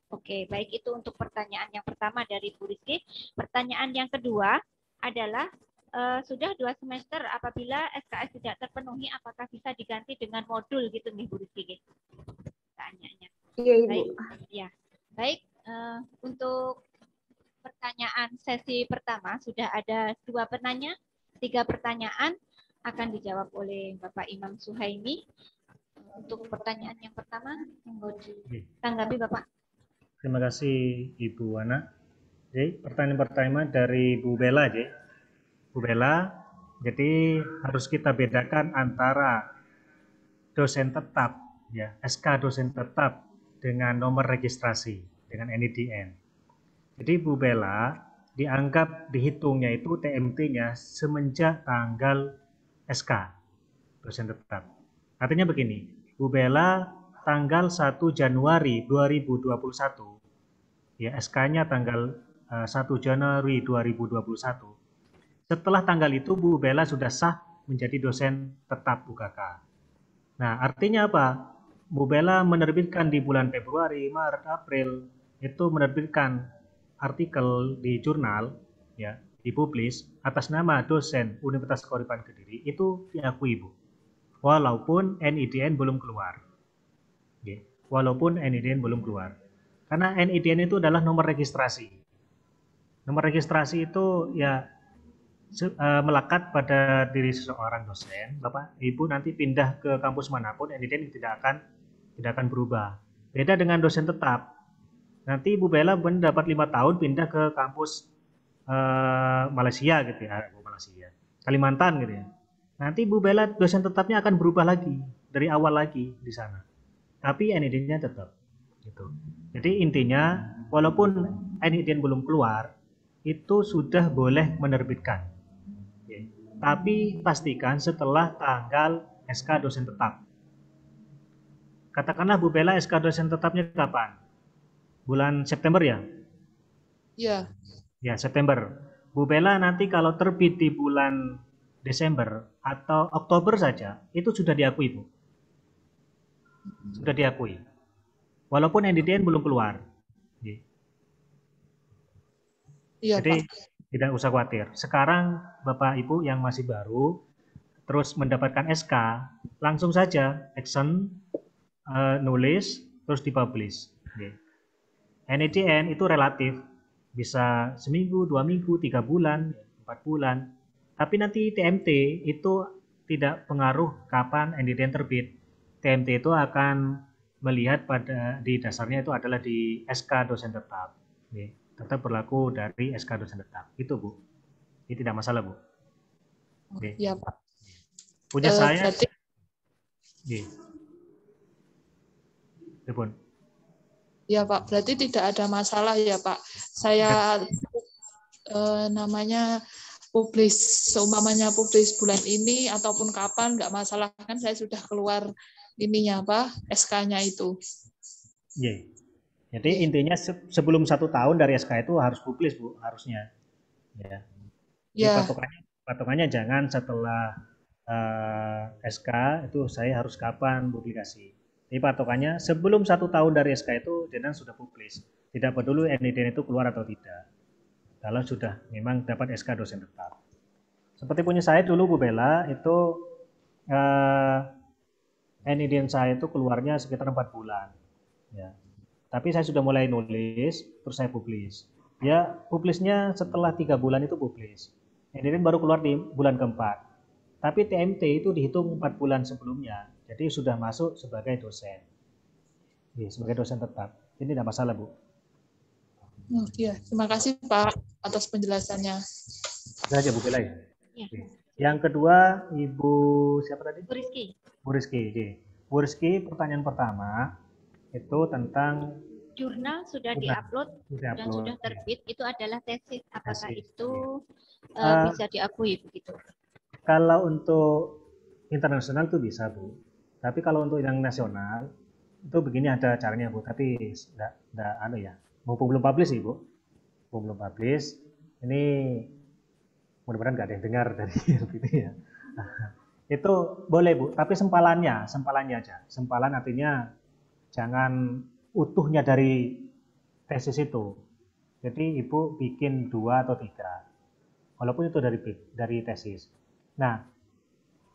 Speaker 7: Oke, baik, itu untuk pertanyaan yang pertama dari Bu Rizky. Pertanyaan yang kedua adalah sudah 2 semester, apabila SKS tidak terpenuhi, apakah bisa diganti dengan modul gitu nih Bu Rizky? Pertanyaannya.
Speaker 6: Iya, Ibu.
Speaker 7: Baik, ya. Baik, untuk pertanyaan sesi pertama sudah ada 2 penanya, 3 pertanyaan akan dijawab oleh Bapak Imam Suhaimi. Untuk pertanyaan yang pertama, mohon ditanggapi Bapak.
Speaker 5: Terima kasih Ibu Wana. Jadi pertanyaan pertama dari Bu Bella, Bu Bella. Jadi harus kita bedakan antara dosen tetap, ya SK dosen tetap dengan nomor registrasi dengan NIDN. Jadi Bu Bella dianggap dihitungnya itu TMT-nya semenjak tanggal SK dosen tetap. Artinya begini, Bu Bella tanggal 1 Januari 2021, ya SK-nya tanggal 1 Januari 2021. Setelah tanggal itu Bu Bella sudah sah menjadi dosen tetap UKK. Nah, artinya apa? Bu Bella menerbitkan di bulan Februari, Maret, April, itu menerbitkan artikel di jurnal, ya, dipublis atas nama dosen Universitas Kauripan Kediri, itu diakui Bu. Walaupun NIDN belum keluar. Walaupun NIDN belum keluar. Karena NIDN itu adalah nomor registrasi. Nomor registrasi itu ya melekat pada diri seseorang dosen. Bapak Ibu nanti pindah ke kampus manapun, NIDN tidak akan berubah. Beda dengan dosen tetap. Nanti Ibu Bella dapat 5 tahun pindah ke kampus Malaysia gitu ya, Malaysia, Kalimantan gitu ya. Nanti Ibu Bella dosen tetapnya akan berubah lagi dari awal lagi di sana. Tapi NIDN-nya tetap gitu. Jadi intinya walaupun NIDN belum keluar, itu sudah boleh menerbitkan. Oke. Tapi pastikan setelah tanggal SK dosen tetap. Katakanlah Bu Bella SK dosen tetapnya kapan? Bulan September ya?
Speaker 8: Iya.
Speaker 5: Ya, September. Bu Bella nanti kalau terbit di bulan Desember atau Oktober saja, itu sudah diakui, Bu. Sudah diakui. Walaupun NIDN belum keluar.
Speaker 8: Iya,
Speaker 5: Jadi
Speaker 8: Pak.
Speaker 5: tidak usah khawatir. Sekarang Bapak Ibu yang masih baru, terus mendapatkan SK, langsung saja action, nulis, terus dipublish. NIDN itu relatif, bisa seminggu, 2 minggu, 3 bulan, 4 bulan. Tapi nanti TMT itu tidak pengaruh kapan NIDN terbit. TMT itu akan melihat pada di dasarnya itu adalah di SK dosen tetap. Tetap berlaku dari SK dosen tetap. Itu Bu. Ini tidak masalah Bu.
Speaker 8: Iya Pak.
Speaker 5: Punya saya.
Speaker 8: Berarti... Ya Pak, berarti tidak ada masalah ya Pak. Saya namanya publis, seumpamanya publis bulan ini ataupun kapan, nggak masalah kan saya sudah keluar ininya apa SK-nya itu.
Speaker 5: Iya. Jadi intinya sebelum 1 tahun dari SK itu harus publis Bu, harusnya. Ya. Jadi patokannya jangan setelah SK itu saya harus kapan publikasi. Jadi patokannya sebelum 1 tahun dari SK itu Denan sudah publis. Tidak peduli NIDN itu keluar atau tidak. Kalau sudah memang dapat SK dosen tetap. Seperti punya saya dulu Bu Bella itu NIDN saya itu keluarnya sekitar 4 bulan. Ya. Tapi saya sudah mulai nulis, terus saya publis. Ya, publisnya setelah 3 bulan itu publis. NIDN baru keluar di bulan keempat. Tapi TMT itu dihitung 4 bulan sebelumnya. Jadi sudah masuk sebagai dosen. Ya, sebagai dosen tetap. Ini tidak masalah, Bu.
Speaker 8: Iya, terima kasih Pak atas penjelasannya.
Speaker 5: Sudah aja Bu Bella ya.
Speaker 7: Ya.
Speaker 5: Yang kedua, Ibu siapa tadi?
Speaker 7: Bu Rizky.
Speaker 5: Bu Rizky. Bu Rizky, pertanyaan pertama itu tentang
Speaker 7: jurnal sudah diupload dan sudah terbit, ya. Itu adalah tesis. Apakah tesis, itu bisa diakui begitu?
Speaker 5: Kalau untuk internasional itu bisa Bu. Tapi kalau untuk yang nasional itu begini ada caranya Bu. Tapi enggak ya. Mumpung belum publish sih Bu. Belum publish. Ini mudah-mudahan nggak ada yang dengar dari gitu ya. Itu boleh Bu. Tapi sempalannya aja. Sempalan artinya jangan utuhnya dari tesis itu. Jadi Ibu bikin 2 atau 3. Walaupun itu dari tesis. Nah,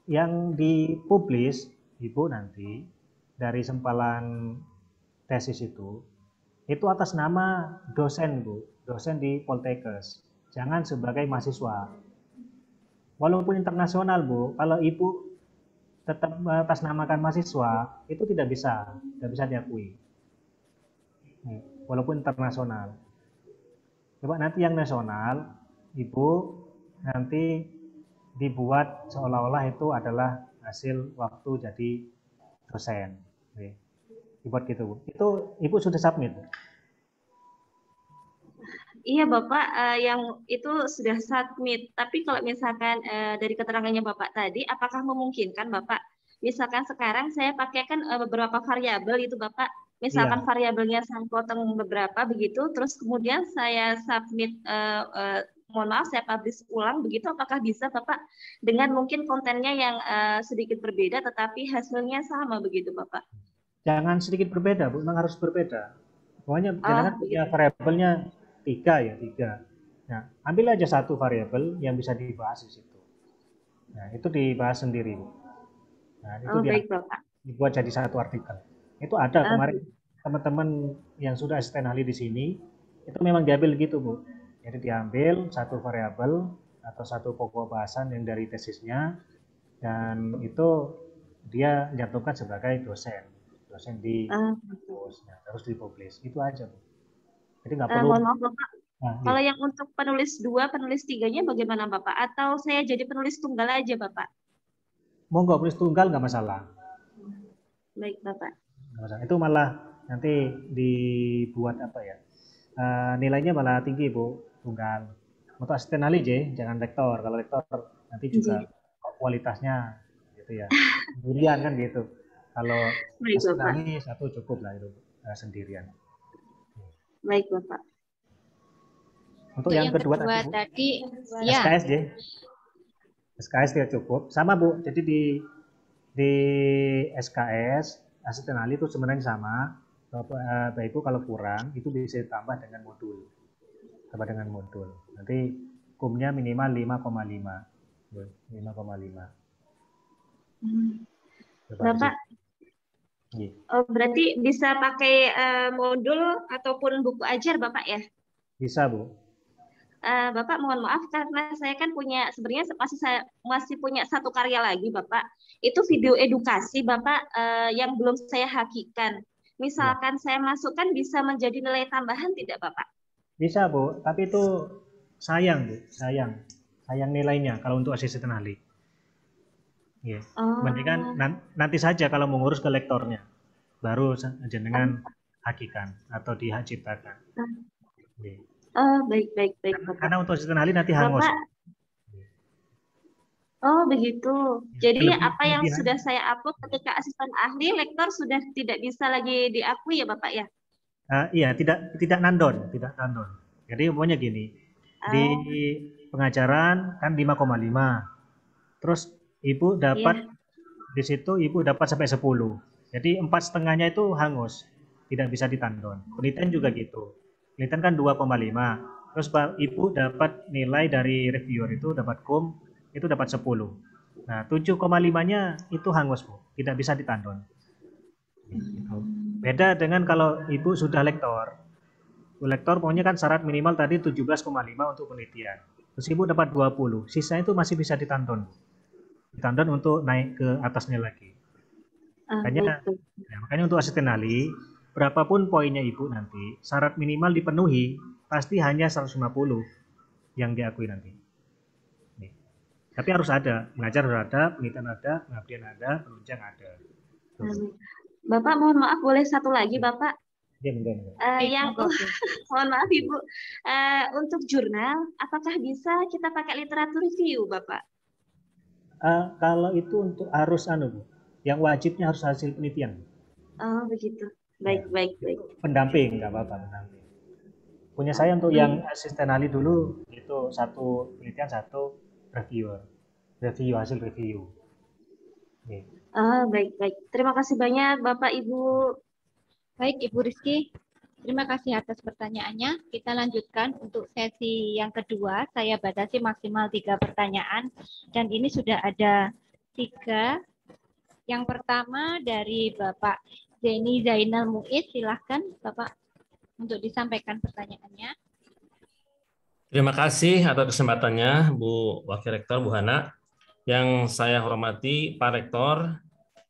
Speaker 5: yang dipublish Ibu nanti dari sempalan tesis itu atas nama dosen Bu, dosen di Poltekkes. Jangan sebagai mahasiswa. Walaupun internasional Bu, kalau Ibu tetap atas namakan mahasiswa, itu tidak bisa diakui. Walaupun internasional. Coba nanti yang nasional, Ibu nanti dibuat seolah-olah itu adalah hasil waktu jadi dosen. Dibuat gitu Bu. Itu Ibu sudah submit?
Speaker 6: Iya Bapak, yang itu sudah submit. Tapi kalau misalkan dari keterangannya Bapak tadi, apakah memungkinkan Bapak, misalkan sekarang saya pakaikan beberapa variabel itu Bapak, misalkan variabelnya sampoteng beberapa begitu, terus kemudian saya submit, mohon maaf saya publish ulang begitu, apakah bisa Bapak dengan mungkin kontennya yang sedikit berbeda tetapi hasilnya sama begitu Bapak?
Speaker 5: Jangan sedikit berbeda Bu, memang harus berbeda. Pokoknya jangan punya variabelnya 3. Nah, ambil aja 1 variabel yang bisa dibahas di situ. Nah, itu dibahas sendiri Bu. Nah, itu dibuat jadi 1 artikel. Itu ada kemarin teman-teman yang sudah asisten ahli di sini, itu memang diambil gitu Bu. Jadi diambil satu variabel atau satu pokok bahasan yang dari tesisnya, dan itu dia mencantumkan sebagai dosen di kampus, terus dipublish. Itu aja, Bu. Jadi nggak perlu.
Speaker 6: Mohon maaf Bapak,
Speaker 5: Nah,
Speaker 6: kalau yang untuk penulis 2, penulis 3-nya bagaimana Bapak? Atau saya jadi penulis tunggal aja Bapak?
Speaker 5: Monggo penulis tunggal nggak masalah.
Speaker 6: Baik Bapak.
Speaker 5: Nggak masalah. Itu malah nanti dibuat apa ya? Nilainya malah tinggi, Bu, tunggal. Untuk asisten ahli jangan lektor. Kalau lektor nanti juga kualitasnya gitu ya. Sendirian kan gitu. Kalau asisten ahli satu cukup lah itu sendirian.
Speaker 6: Baik Bapak.
Speaker 5: Untuk yang kedua tadi ya. SKS dia cukup. Sama Bu, jadi di SKS asisten ahli itu sebenarnya sama. Bapak Ibu kalau kurang itu bisa ditambah dengan modul. Nanti kumnya minimal 5,5. 5,5.
Speaker 6: Bapak, berarti bisa pakai modul ataupun buku ajar Bapak ya?
Speaker 5: Bisa Bu.
Speaker 6: Bapak mohon maaf karena saya kan punya sebenarnya masih punya satu karya lagi Bapak. Itu video edukasi Bapak yang belum saya hakikan. Misalkan saya masukkan bisa menjadi nilai tambahan tidak Bapak?
Speaker 5: Bisa Bu, tapi itu sayang Bu, sayang nilainya kalau untuk asisten ahli. Yeah. Mendingan nanti saja kalau mengurus ke lektornya, baru jenengan hakikan atau dihak ciptakan. Yeah.
Speaker 6: Baik Bapak.
Speaker 5: Karena untuk asisten ahli nanti hangus.
Speaker 6: Oh begitu. Jadi apa yang sudah saya upload ketika asisten ahli, lektor sudah tidak bisa lagi diakui ya Bapak ya?
Speaker 5: Iya, tidak nandon. Jadi umumnya gini, di pengajaran kan 5,5. Terus Ibu dapat di situ Ibu dapat sampai 10. Jadi 4,5-nya itu hangus, tidak bisa ditandon. Penelitian juga gitu. Penelitian kan 2,5. Terus Ibu dapat nilai dari reviewer itu dapat kum itu dapat 10. Nah, 7,5-nya itu hangus, Bu. Tidak bisa ditandon. Gitu. Beda dengan kalau Ibu sudah lektor. Lektor pokoknya kan syarat minimal tadi 17,5 untuk penelitian. Terus Ibu dapat 20. Sisanya itu masih bisa ditandon. Ditandon untuk naik ke atasnya lagi. Makanya untuk asisten ahli, berapapun poinnya Ibu nanti, syarat minimal dipenuhi, pasti hanya 150 yang diakui nanti. Tapi harus ada, mengajar harus ada, penelitian ada, pengabdian ada, penunjang ada.
Speaker 6: Bapak mohon maaf boleh satu lagi Bapak?
Speaker 5: Ya, benar.
Speaker 6: Mohon maaf Ibu, untuk jurnal, apakah bisa kita pakai literatur review Bapak?
Speaker 5: Kalau itu untuk harus Bu, yang wajibnya harus hasil penelitian.
Speaker 6: Oh begitu, baik.
Speaker 5: Pendamping nggak apa-apa, pendamping. Punya saya untuk yang asisten ahli dulu itu satu penelitian, satu review hasil review.
Speaker 6: Baik. Terima kasih banyak Bapak Ibu.
Speaker 7: Baik Ibu Rizky, terima kasih atas pertanyaannya. Kita lanjutkan untuk sesi yang kedua. Saya batasi maksimal 3 pertanyaan dan ini sudah ada 3. Yang pertama dari Bapak Zeni Zainal Muiz, silahkan Bapak untuk disampaikan pertanyaannya.
Speaker 4: Terima kasih atas kesempatannya, Bu Wakil Rektor, Bu Hana. Yang saya hormati Pak Rektor,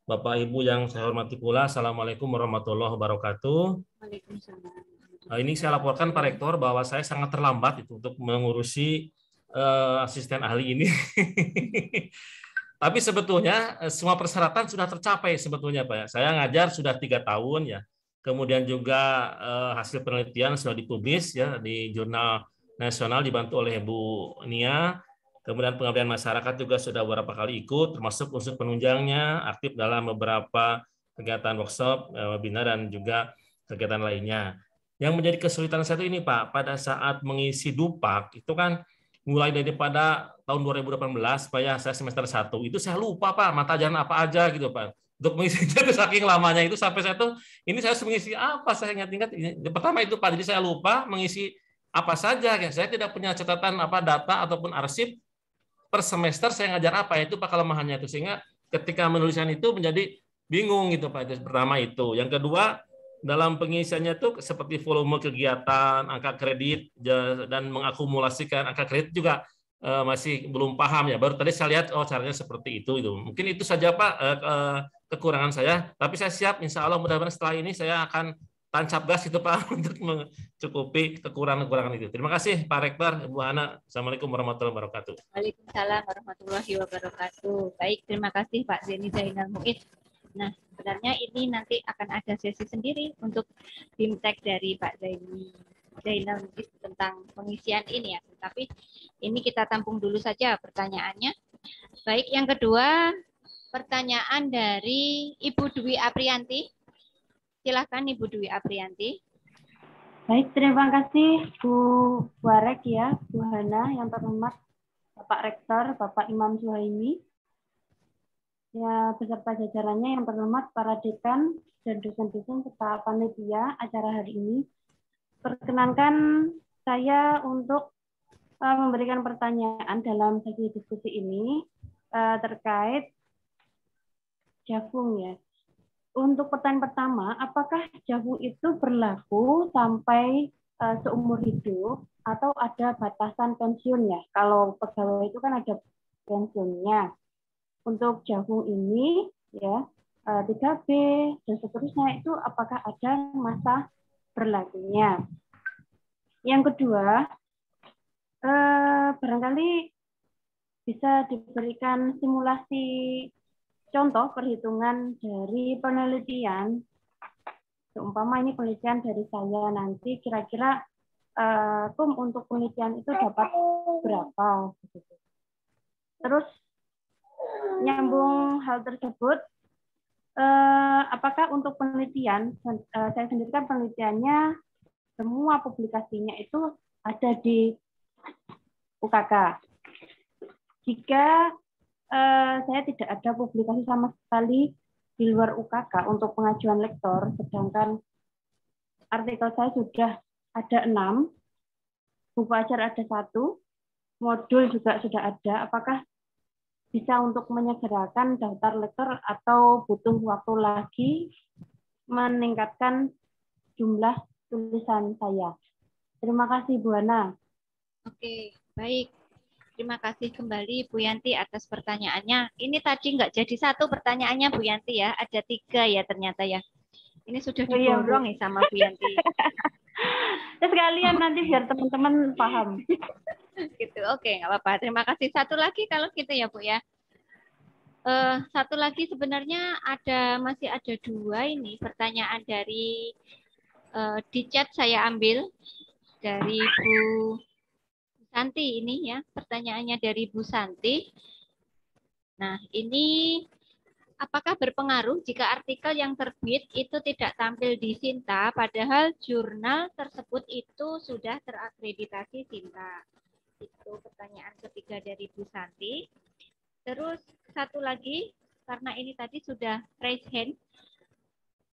Speaker 4: Bapak Ibu yang saya hormati pula, Assalamualaikum warahmatullahi wabarakatuh.
Speaker 7: Waalaikumsalam.
Speaker 4: Ini saya laporkan Pak Rektor bahwa saya sangat terlambat untuk mengurusi asisten ahli ini. Tapi sebetulnya semua persyaratan sudah tercapai sebetulnya Pak. Saya ngajar sudah 3 tahun ya. Kemudian juga hasil penelitian sudah dipublis ya di jurnal nasional dibantu oleh Bu Nia. Kemudian pengabdian masyarakat juga sudah beberapa kali ikut, termasuk unsur penunjangnya, aktif dalam beberapa kegiatan workshop, webinar, dan juga kegiatan lainnya. Yang menjadi kesulitan saya itu ini Pak, pada saat mengisi Dupak, itu kan mulai daripada tahun 2018, supaya saya semester 1, itu saya lupa Pak, mata pelajaran apa aja gitu Pak. Untuk mengisi itu saking lamanya itu sampai saya tuh, ini saya harus mengisi apa, saya ingat-ingat. Pertama itu Pak, jadi saya lupa mengisi apa saja, ya. Saya tidak punya catatan data ataupun arsip per semester saya ngajar apa, itu Pak kelemahannya itu, sehingga ketika menuliskan itu menjadi bingung gitu Pak. Itu pertama itu. Yang kedua, dalam pengisiannya tuh seperti volume kegiatan, angka kredit, dan mengakumulasikan angka kredit juga masih belum paham ya. Baru tadi saya lihat, oh caranya seperti itu. Mungkin itu saja Pak kekurangan saya. Tapi saya siap, insya Allah mudah-mudahan setelah ini saya akan tancap gas itu Pak untuk mencukupi kekurangan-kekurangan itu. Terima kasih Pak Rektor, Bu Hana. Assalamualaikum warahmatullahi wabarakatuh.
Speaker 7: Waalaikumsalam warahmatullahi wabarakatuh. Baik, terima kasih Pak Zeni Zainal Muid. Nah, sebenarnya ini nanti akan ada sesi sendiri untuk BIMTEK dari Pak Zainal Muid tentang pengisian ini ya. Tapi ini kita tampung dulu saja pertanyaannya. Baik, yang kedua pertanyaan dari Ibu Dwi Aprianti. Silakan Ibu Dwi Aprianti.
Speaker 9: Baik, terima kasih Bu Warek ya, Bu Hana, yang terhormat Bapak Rektor, Bapak Imam Suhaimi, ya beserta jajarannya yang terhormat para dekan dan dosen-dosen serta panitia acara hari ini. Perkenankan saya untuk memberikan pertanyaan dalam sesi diskusi ini terkait Javung ya. Untuk pertanyaan pertama, apakah Javung itu berlaku sampai seumur hidup atau ada batasan pensiun ya? Kalau pegawai itu kan ada pensiunnya. Untuk Javung ini ya 3B dan seterusnya itu apakah ada masa berlakunya? Yang kedua, barangkali bisa diberikan simulasi contoh perhitungan dari penelitian, seumpama ini penelitian dari saya nanti kira-kira untuk penelitian itu dapat berapa. Terus nyambung hal tersebut, apakah untuk penelitian, saya sendiri kan penelitiannya semua publikasinya itu ada di UKK. Jika saya tidak ada publikasi sama sekali di luar UKK untuk pengajuan lektor, sedangkan artikel saya sudah ada 6, buku ajar ada 1, modul juga sudah ada, apakah bisa untuk menyegerakan daftar lektor atau butuh waktu lagi meningkatkan jumlah tulisan saya? Terima kasih Bu Hana.
Speaker 7: Oke, baik. Terima kasih kembali Bu Yanti atas pertanyaannya. Ini tadi nggak jadi satu pertanyaannya Bu Yanti ya, ada 3 ya ternyata ya. Ini sudah diborong nih sama Bu Yanti.
Speaker 9: Sekalian nanti biar teman-teman paham.
Speaker 7: Gitu, oke, nggak apa-apa. Terima kasih. Satu lagi kalau gitu ya Bu ya. Satu lagi sebenarnya masih ada 2 ini pertanyaan dari di chat saya ambil dari Bu Santi ini ya, pertanyaannya dari Bu Santi. Nah, ini apakah berpengaruh jika artikel yang terbit itu tidak tampil di Sinta, padahal jurnal tersebut itu sudah terakreditasi Sinta? Itu pertanyaan ketiga dari Bu Santi. Terus satu lagi, karena ini tadi sudah raise hand,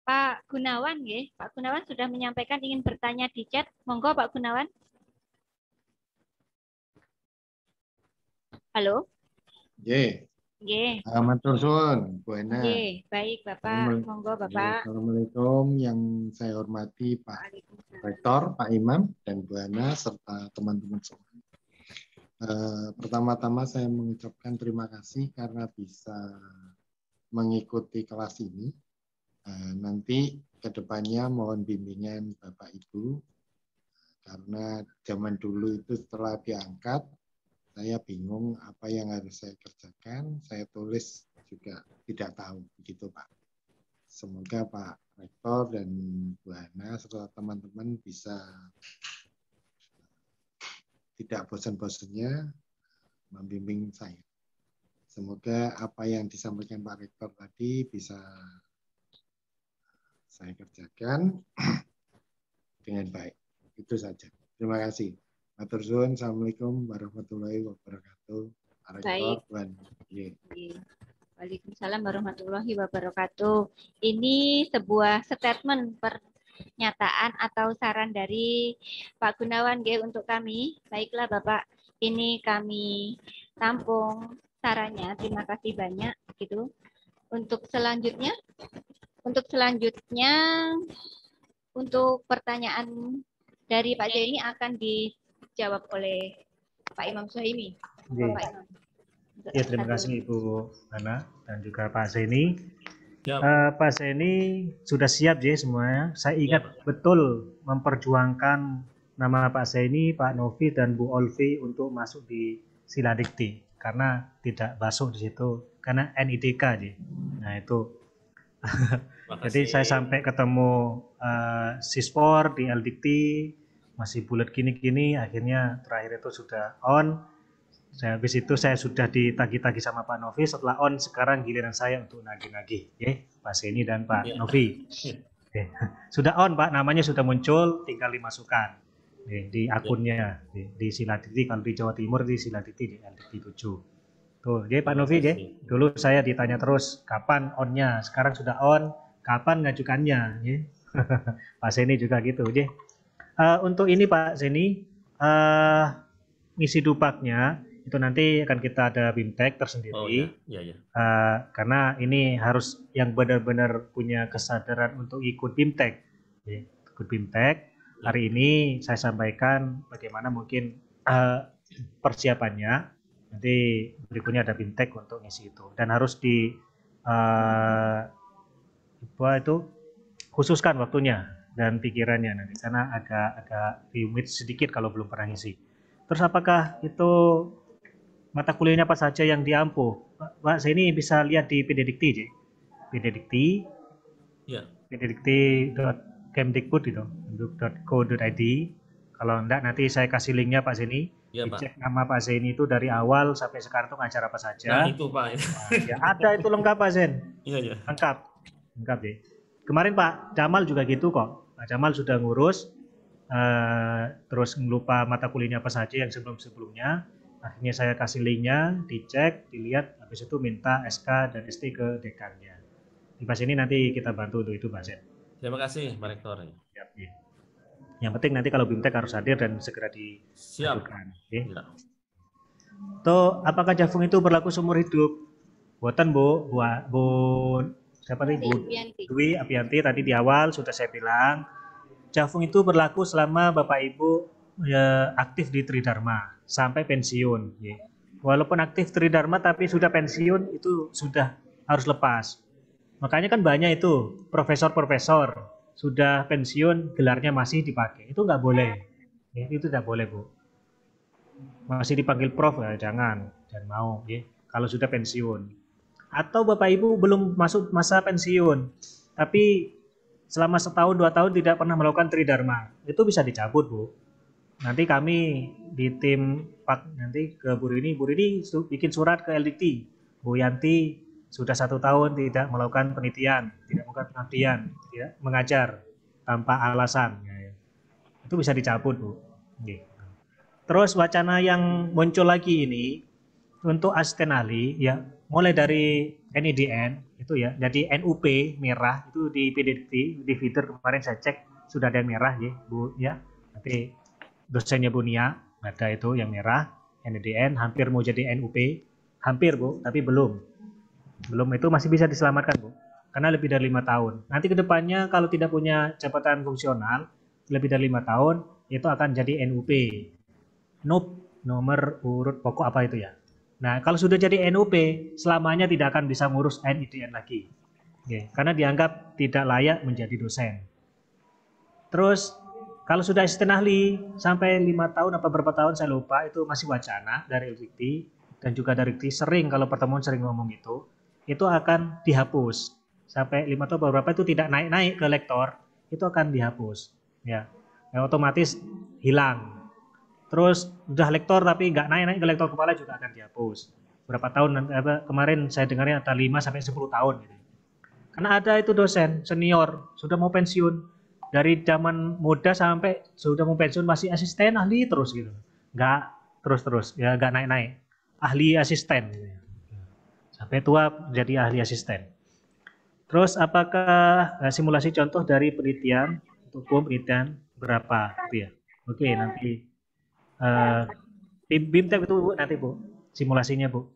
Speaker 7: Pak Gunawan ya, Pak Gunawan sudah menyampaikan ingin bertanya di chat. Monggo Pak Gunawan. Halo.
Speaker 10: Ye.
Speaker 7: Ye.
Speaker 10: Matur suwun, Bu Hana.
Speaker 7: Ye, baik Bapak. Monggo Bapak.
Speaker 10: Assalamualaikum yang saya hormati Pak Rektor, Pak Imam, dan Bu Hana serta teman-teman semua. Pertama-tama saya mengucapkan terima kasih karena bisa mengikuti kelas ini. Nanti kedepannya mohon bimbingan Bapak Ibu karena zaman dulu itu setelah diangkat saya bingung apa yang harus saya kerjakan, saya tulis juga tidak tahu, begitu Pak. Semoga Pak Rektor dan Bu Hana serta teman-teman bisa tidak bosan-bosannya membimbing saya. Semoga apa yang disampaikan Pak Rektor tadi bisa saya kerjakan dengan baik. Itu saja. Terima kasih. Matur suwun. Assalamualaikum warahmatullahi wabarakatuh.
Speaker 7: Baik. Waalaikumsalam warahmatullahi wabarakatuh. Ini sebuah statement pernyataan atau saran dari Pak Gunawan untuk kami. Baiklah Bapak, ini kami tampung sarannya. Terima kasih banyak gitu. Untuk selanjutnya untuk pertanyaan dari Pak Zaini akan dijawab oleh Pak Imam Suhaimi. Bapak Imam.
Speaker 5: Ya, terima kasih Ibu Ana dan juga Pak Zaini.
Speaker 4: Siap.
Speaker 5: Pak Zaini sudah siap ya semuanya. Saya ingat betul memperjuangkan nama Pak Zaini, Pak Novi dan Bu Olvi untuk masuk di Siladikti karena tidak masuk di situ karena NIDK aja. Nah itu. Jadi saya sampai ketemu Sispor di Eldikti masih bulat gini-gini, akhirnya terakhir itu sudah on. Habis itu saya sudah ditagih-tagih sama Pak Novi, setelah on sekarang giliran saya untuk nagih-nagih, ya Pak Zaini dan Pak Novi. Sudah on Pak, namanya sudah muncul, tinggal dimasukkan di akunnya di Siladikti. Kalau di Jawa Timur di Siladikti di Eldikti 7. Tuh, jadi Pak Novi, dulu saya ditanya terus kapan onnya, sekarang sudah on, kapan ngajukannya, ya. Pak Zaini juga gitu, ya. Untuk ini Pak Zaini, misi dupaknya itu nanti akan kita ada BIMTEK tersendiri, karena ini harus yang benar-benar punya kesadaran untuk ikut BIMTEK, ya. Ikut BIMTEK. Hari ini saya sampaikan bagaimana mungkin persiapannya. Nanti berikutnya ada BIMTEK untuk ngisi itu dan harus di khususkan waktunya dan pikirannya nanti karena agak rumit sedikit kalau belum pernah ngisi. Terus apakah itu mata kuliahnya apa saja yang diampu? Pak, saya ini bisa lihat di PDDikti, PDDikti, PDDikti.kemdikbud itu, .co.id. Kalau enggak nanti saya kasih linknya Pak Zaini. Dicek nama Pak Zaini itu dari awal sampai sekarang itu ngajar apa saja.
Speaker 4: Nah itu Pak.
Speaker 5: Ya, ada itu lengkap Pak Zain.
Speaker 4: Iya.
Speaker 5: Lengkap ya. Kemarin Pak Jamal juga gitu kok. Pak Jamal sudah ngurus, terus lupa mata kuliahnya apa saja yang sebelumnya. Akhirnya saya kasih linknya, dicek, dilihat, habis itu minta SK dan ST ke dekannya. Di pas ini nanti kita bantu untuk itu Pak Zain.
Speaker 4: Terima kasih Pak Rektor.
Speaker 5: Ya. Yang penting nanti kalau BIMTEK harus hadir dan segera dilakukan. Tuh, apakah Javung itu berlaku seumur hidup? Buatan Bu siapa nih? Bu Dwi Apianti tadi di awal sudah saya bilang, Javung itu berlaku selama Bapak Ibu aktif di Tridharma sampai pensiun. Ya. Walaupun aktif Tridharma tapi sudah pensiun itu sudah harus lepas. Makanya kan banyak itu profesor-profesor sudah pensiun gelarnya masih dipakai, itu nggak boleh, ya, itu tidak boleh Bu. Masih dipanggil prof ya, jangan mau, ya. Kalau sudah pensiun, atau Bapak Ibu belum masuk masa pensiun, tapi selama 1 tahun 2 tahun tidak pernah melakukan Tridharma, itu bisa dicabut Bu. Nanti kami di tim Pak nanti ke Bu Rini bikin surat ke Eldikti, Bu Yanti sudah 1 tahun tidak melakukan penelitian, tidak melakukan pengabdian, tidak mengajar tanpa alasan. Ya. Itu bisa dicabut, Bu. Gitu. Terus wacana yang muncul lagi ini untuk asisten ahli, ya mulai dari NIDN itu ya, jadi NUP merah itu di PDDikti, di feeder kemarin saya cek sudah ada yang merah ya, Bu ya. Nanti dosennya Bu Nia ada itu yang merah, NIDN hampir mau jadi NUP, hampir Bu, tapi belum itu masih bisa diselamatkan Bu, karena lebih dari 5 tahun. Nanti kedepannya kalau tidak punya jabatan fungsional lebih dari 5 tahun itu akan jadi NUP, nomor urut pokok apa itu ya. Nah kalau sudah jadi NUP selamanya tidak akan bisa ngurus NIDN lagi, karena dianggap tidak layak menjadi dosen. Terus kalau sudah asisten ahli sampai 5 tahun apa berapa tahun saya lupa, itu masih wacana dari Eldikti dan juga dari Dikti sering kalau pertemuan sering ngomong itu akan dihapus sampai 5 tahun beberapa itu tidak naik ke lektor, itu akan dihapus ya otomatis hilang. Terus udah lektor tapi nggak naik ke lektor kepala juga akan dihapus. Berapa tahun kemarin saya dengarnya ada 5 sampai 10 tahun gitu. Karena ada itu dosen senior sudah mau pensiun, dari zaman muda sampai sudah mau pensiun masih asisten ahli terus gitu, nggak terus ya, nggak naik ahli asisten gitu. Sampai tua jadi ahli asisten. Terus apakah simulasi contoh dari penelitian untuk penelitian berapa gitu ya? Oke, nanti BIMTEK itu Bu, nanti Bu simulasinya Bu.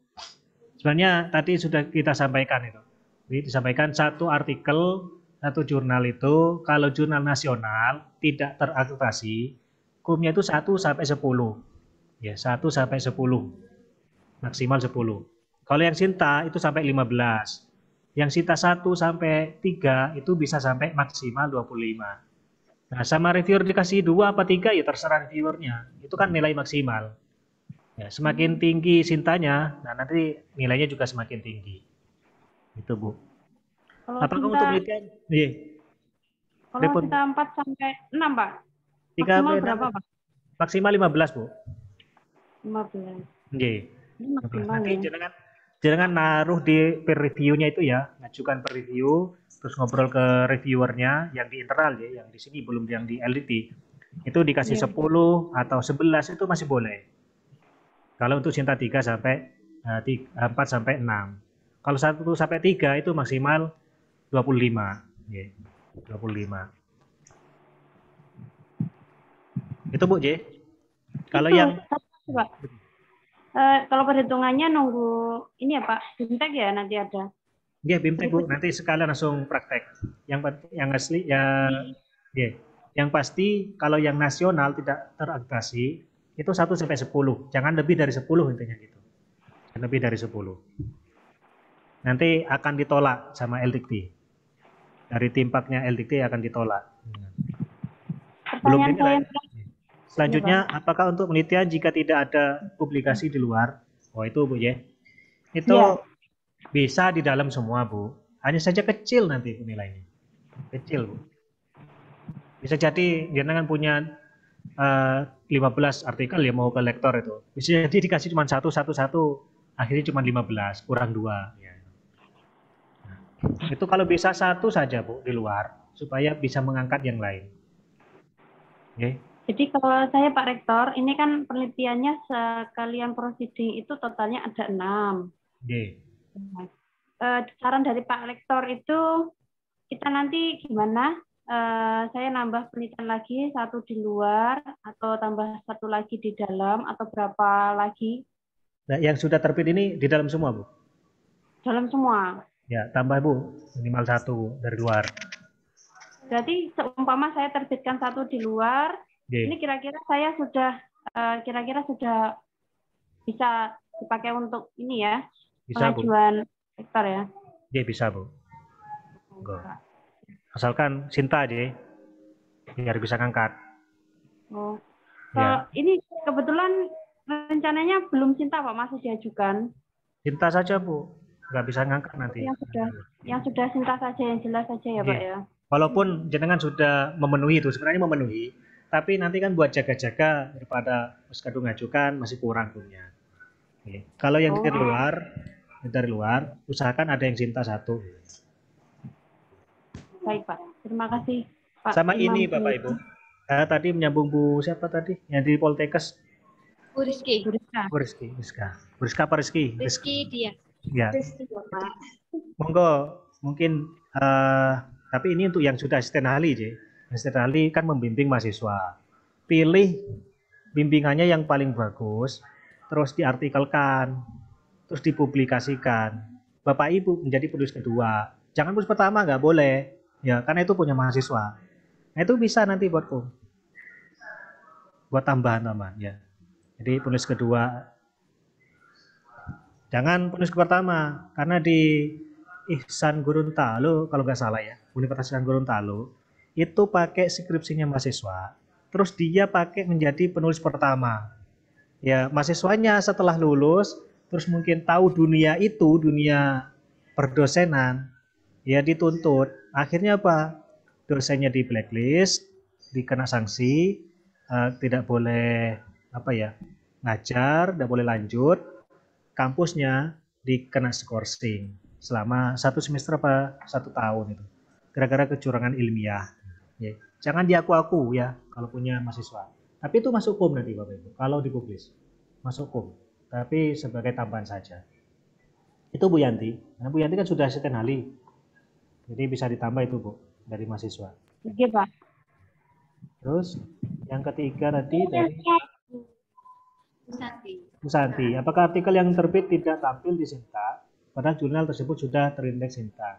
Speaker 5: Sebenarnya tadi sudah kita sampaikan itu. Jadi disampaikan satu artikel satu jurnal itu kalau jurnal nasional tidak terakreditasi, kumnya itu 1 sampai 10. Ya, 1 sampai 10. Maksimal 10. Kalau yang Sinta itu sampai 15. Yang Sinta 1 sampai 3 itu bisa sampai maksimal 25. Nah, sama reviewer dikasih 2 apa 3 ya terserah reviewernya. Itu kan nilai maksimal. Ya, semakin tinggi Sintanya, nah nanti nilainya juga semakin tinggi. Itu, Bu.
Speaker 9: Kalau
Speaker 5: Apakah
Speaker 9: Sinta,
Speaker 5: untuk penelitian? Iya.
Speaker 9: kalau
Speaker 5: Repot, Bu.
Speaker 9: Sinta 4 sampai 6, Pak.
Speaker 5: 3
Speaker 9: Maksimal
Speaker 5: sampai 6,
Speaker 9: berapa, Pak?
Speaker 5: maksimal 15, Bu.
Speaker 9: 15.
Speaker 5: Nggih.
Speaker 9: Ini maksimal
Speaker 5: Nanti
Speaker 9: ya.
Speaker 5: jangan naruh di peer review-nya itu ya, ngajukan peer review, terus ngobrol ke reviewernya yang di internal ya, yang di sini belum yang di LDT. Itu dikasih 10 atau 11 itu masih boleh. Kalau untuk Sinta 3 sampai 4 sampai 6. Kalau 1 sampai 3 itu maksimal 25. Ya, 25. Itu Bu J. Kalau
Speaker 9: Itu,
Speaker 5: yang
Speaker 9: Pak. Kalau perhitungannya nunggu ini ya Pak, BIMTEK ya nanti ada.
Speaker 5: Iya, BIMTEK Bu, nanti sekalian langsung praktek. Yang asli ya, yang pasti kalau yang nasional tidak terakreditasi itu 1 sampai 10. Jangan lebih dari 10 intinya gitu. Jangan lebih dari 10. Nanti akan ditolak sama LDT. Dari timpaknya LDT akan ditolak. Belum
Speaker 9: Pertanyaan saya
Speaker 5: dinilai. Selanjutnya, apakah untuk penelitian jika tidak ada publikasi di luar? Oh itu Bu ya. Itu bisa di dalam semua Bu. Hanya saja kecil nanti nilainya. Kecil Bu. Bisa jadi jenengan punya 15 artikel ya mau ke lektor itu. Bisa jadi dikasih cuma satu, akhirnya cuma 15, kurang 2. Ya. Nah, itu kalau bisa 1 saja Bu di luar, supaya bisa mengangkat yang lain. Okay.
Speaker 9: Jadi kalau saya Pak Rektor, ini kan penelitiannya sekalian proceeding itu totalnya ada 6.
Speaker 5: Okay.
Speaker 9: Saran dari Pak Rektor itu kita nanti gimana? Saya nambah penelitian lagi 1 di luar atau tambah 1 lagi di dalam atau berapa lagi?
Speaker 5: Nah, yang sudah terbit ini di dalam semua Bu?
Speaker 9: Dalam semua.
Speaker 5: Ya, tambah Bu, minimal 1 dari luar.
Speaker 9: Berarti seumpama saya terbitkan 1 di luar, ini kira-kira saya sudah bisa dipakai untuk ini ya,
Speaker 5: bisa,
Speaker 9: pengajuan rektor ya?
Speaker 5: Iya bisa Bu. Asalkan Sinta aja, biar bisa ngangkat.
Speaker 9: Oh, ini kebetulan rencananya belum Sinta Pak, masih diajukan.
Speaker 5: Sinta saja Bu, nggak bisa ngangkat nanti.
Speaker 9: Yang sudah Sinta saja, yang jelas saja ya Pak ya.
Speaker 5: Walaupun jenengan sudah memenuhi itu, sebenarnya memenuhi, tapi nanti kan buat jaga-jaga daripada Mas Kadung ngajukan masih kurang punya. Kalau yang dari luar, usahakan ada yang Sinta 1.
Speaker 9: Baik Pak, terima kasih Pak.
Speaker 5: Sama ini Bapak Ibu, tadi menyambung Bu siapa tadi yang di Poltekkes?
Speaker 7: Bu Rizky.
Speaker 5: Rizka apa Rizky?
Speaker 7: Rizky dia.
Speaker 5: Ya. Monggo, mungkin tapi ini untuk yang sudah asisten ahli, asisten ahli kan membimbing mahasiswa. Pilih bimbingannya yang paling bagus, terus diartikelkan, terus dipublikasikan. Bapak Ibu menjadi penulis kedua, jangan penulis pertama, nggak boleh, ya karena itu punya mahasiswa. Nah itu bisa nanti buat tambahan ya. Jadi penulis kedua, jangan penulis pertama, karena di Ihsan Gorontalo kalau nggak salah ya, Universitas Ihsan Gorontalo itu pakai skripsinya mahasiswa, terus dia pakai menjadi penulis pertama. Ya mahasiswanya setelah lulus, terus mungkin tahu dunia perdosenan, ya dituntut. Akhirnya apa? Dosennya di blacklist, dikena sanksi, tidak boleh ngajar, tidak boleh lanjut, kampusnya dikena skorsing selama 1 semester apa 1 tahun itu, gara-gara kecurangan ilmiah. Ya. Jangan diaku-aku ya kalau punya mahasiswa. Tapi itu masuk hukum nanti Bapak Ibu. Kalau dipublis masuk hukum. Tapi sebagai tambahan saja. Itu Bu Yanti. Nah, Bu Yanti kan sudah asisten ahli. Jadi bisa ditambah itu Bu dari mahasiswa.
Speaker 9: Oke Pak.
Speaker 5: Terus yang ketiga tadi dari Bu Santi. Apakah artikel yang terbit tidak tampil di Sinta? Padahal jurnal tersebut sudah terindeks Sinta.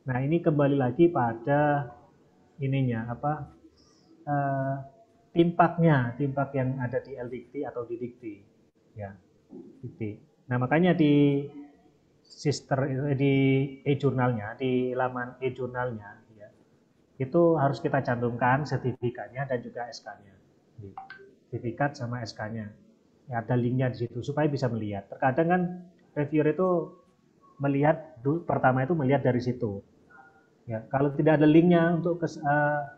Speaker 5: Nah, ini kembali lagi pada ininya apa timpak yang ada di LDikti atau di Dikti, ya, Dikti. Nah, makanya di di e-jurnalnya, di laman e-jurnalnya, ya, itu harus kita cantumkan sertifikatnya dan juga SK-nya, sertifikat sama SK-nya. Ya, ada linknya di situ supaya bisa melihat. Terkadang kan reviewer itu melihat pertama itu melihat dari situ. Ya, kalau tidak ada linknya untuk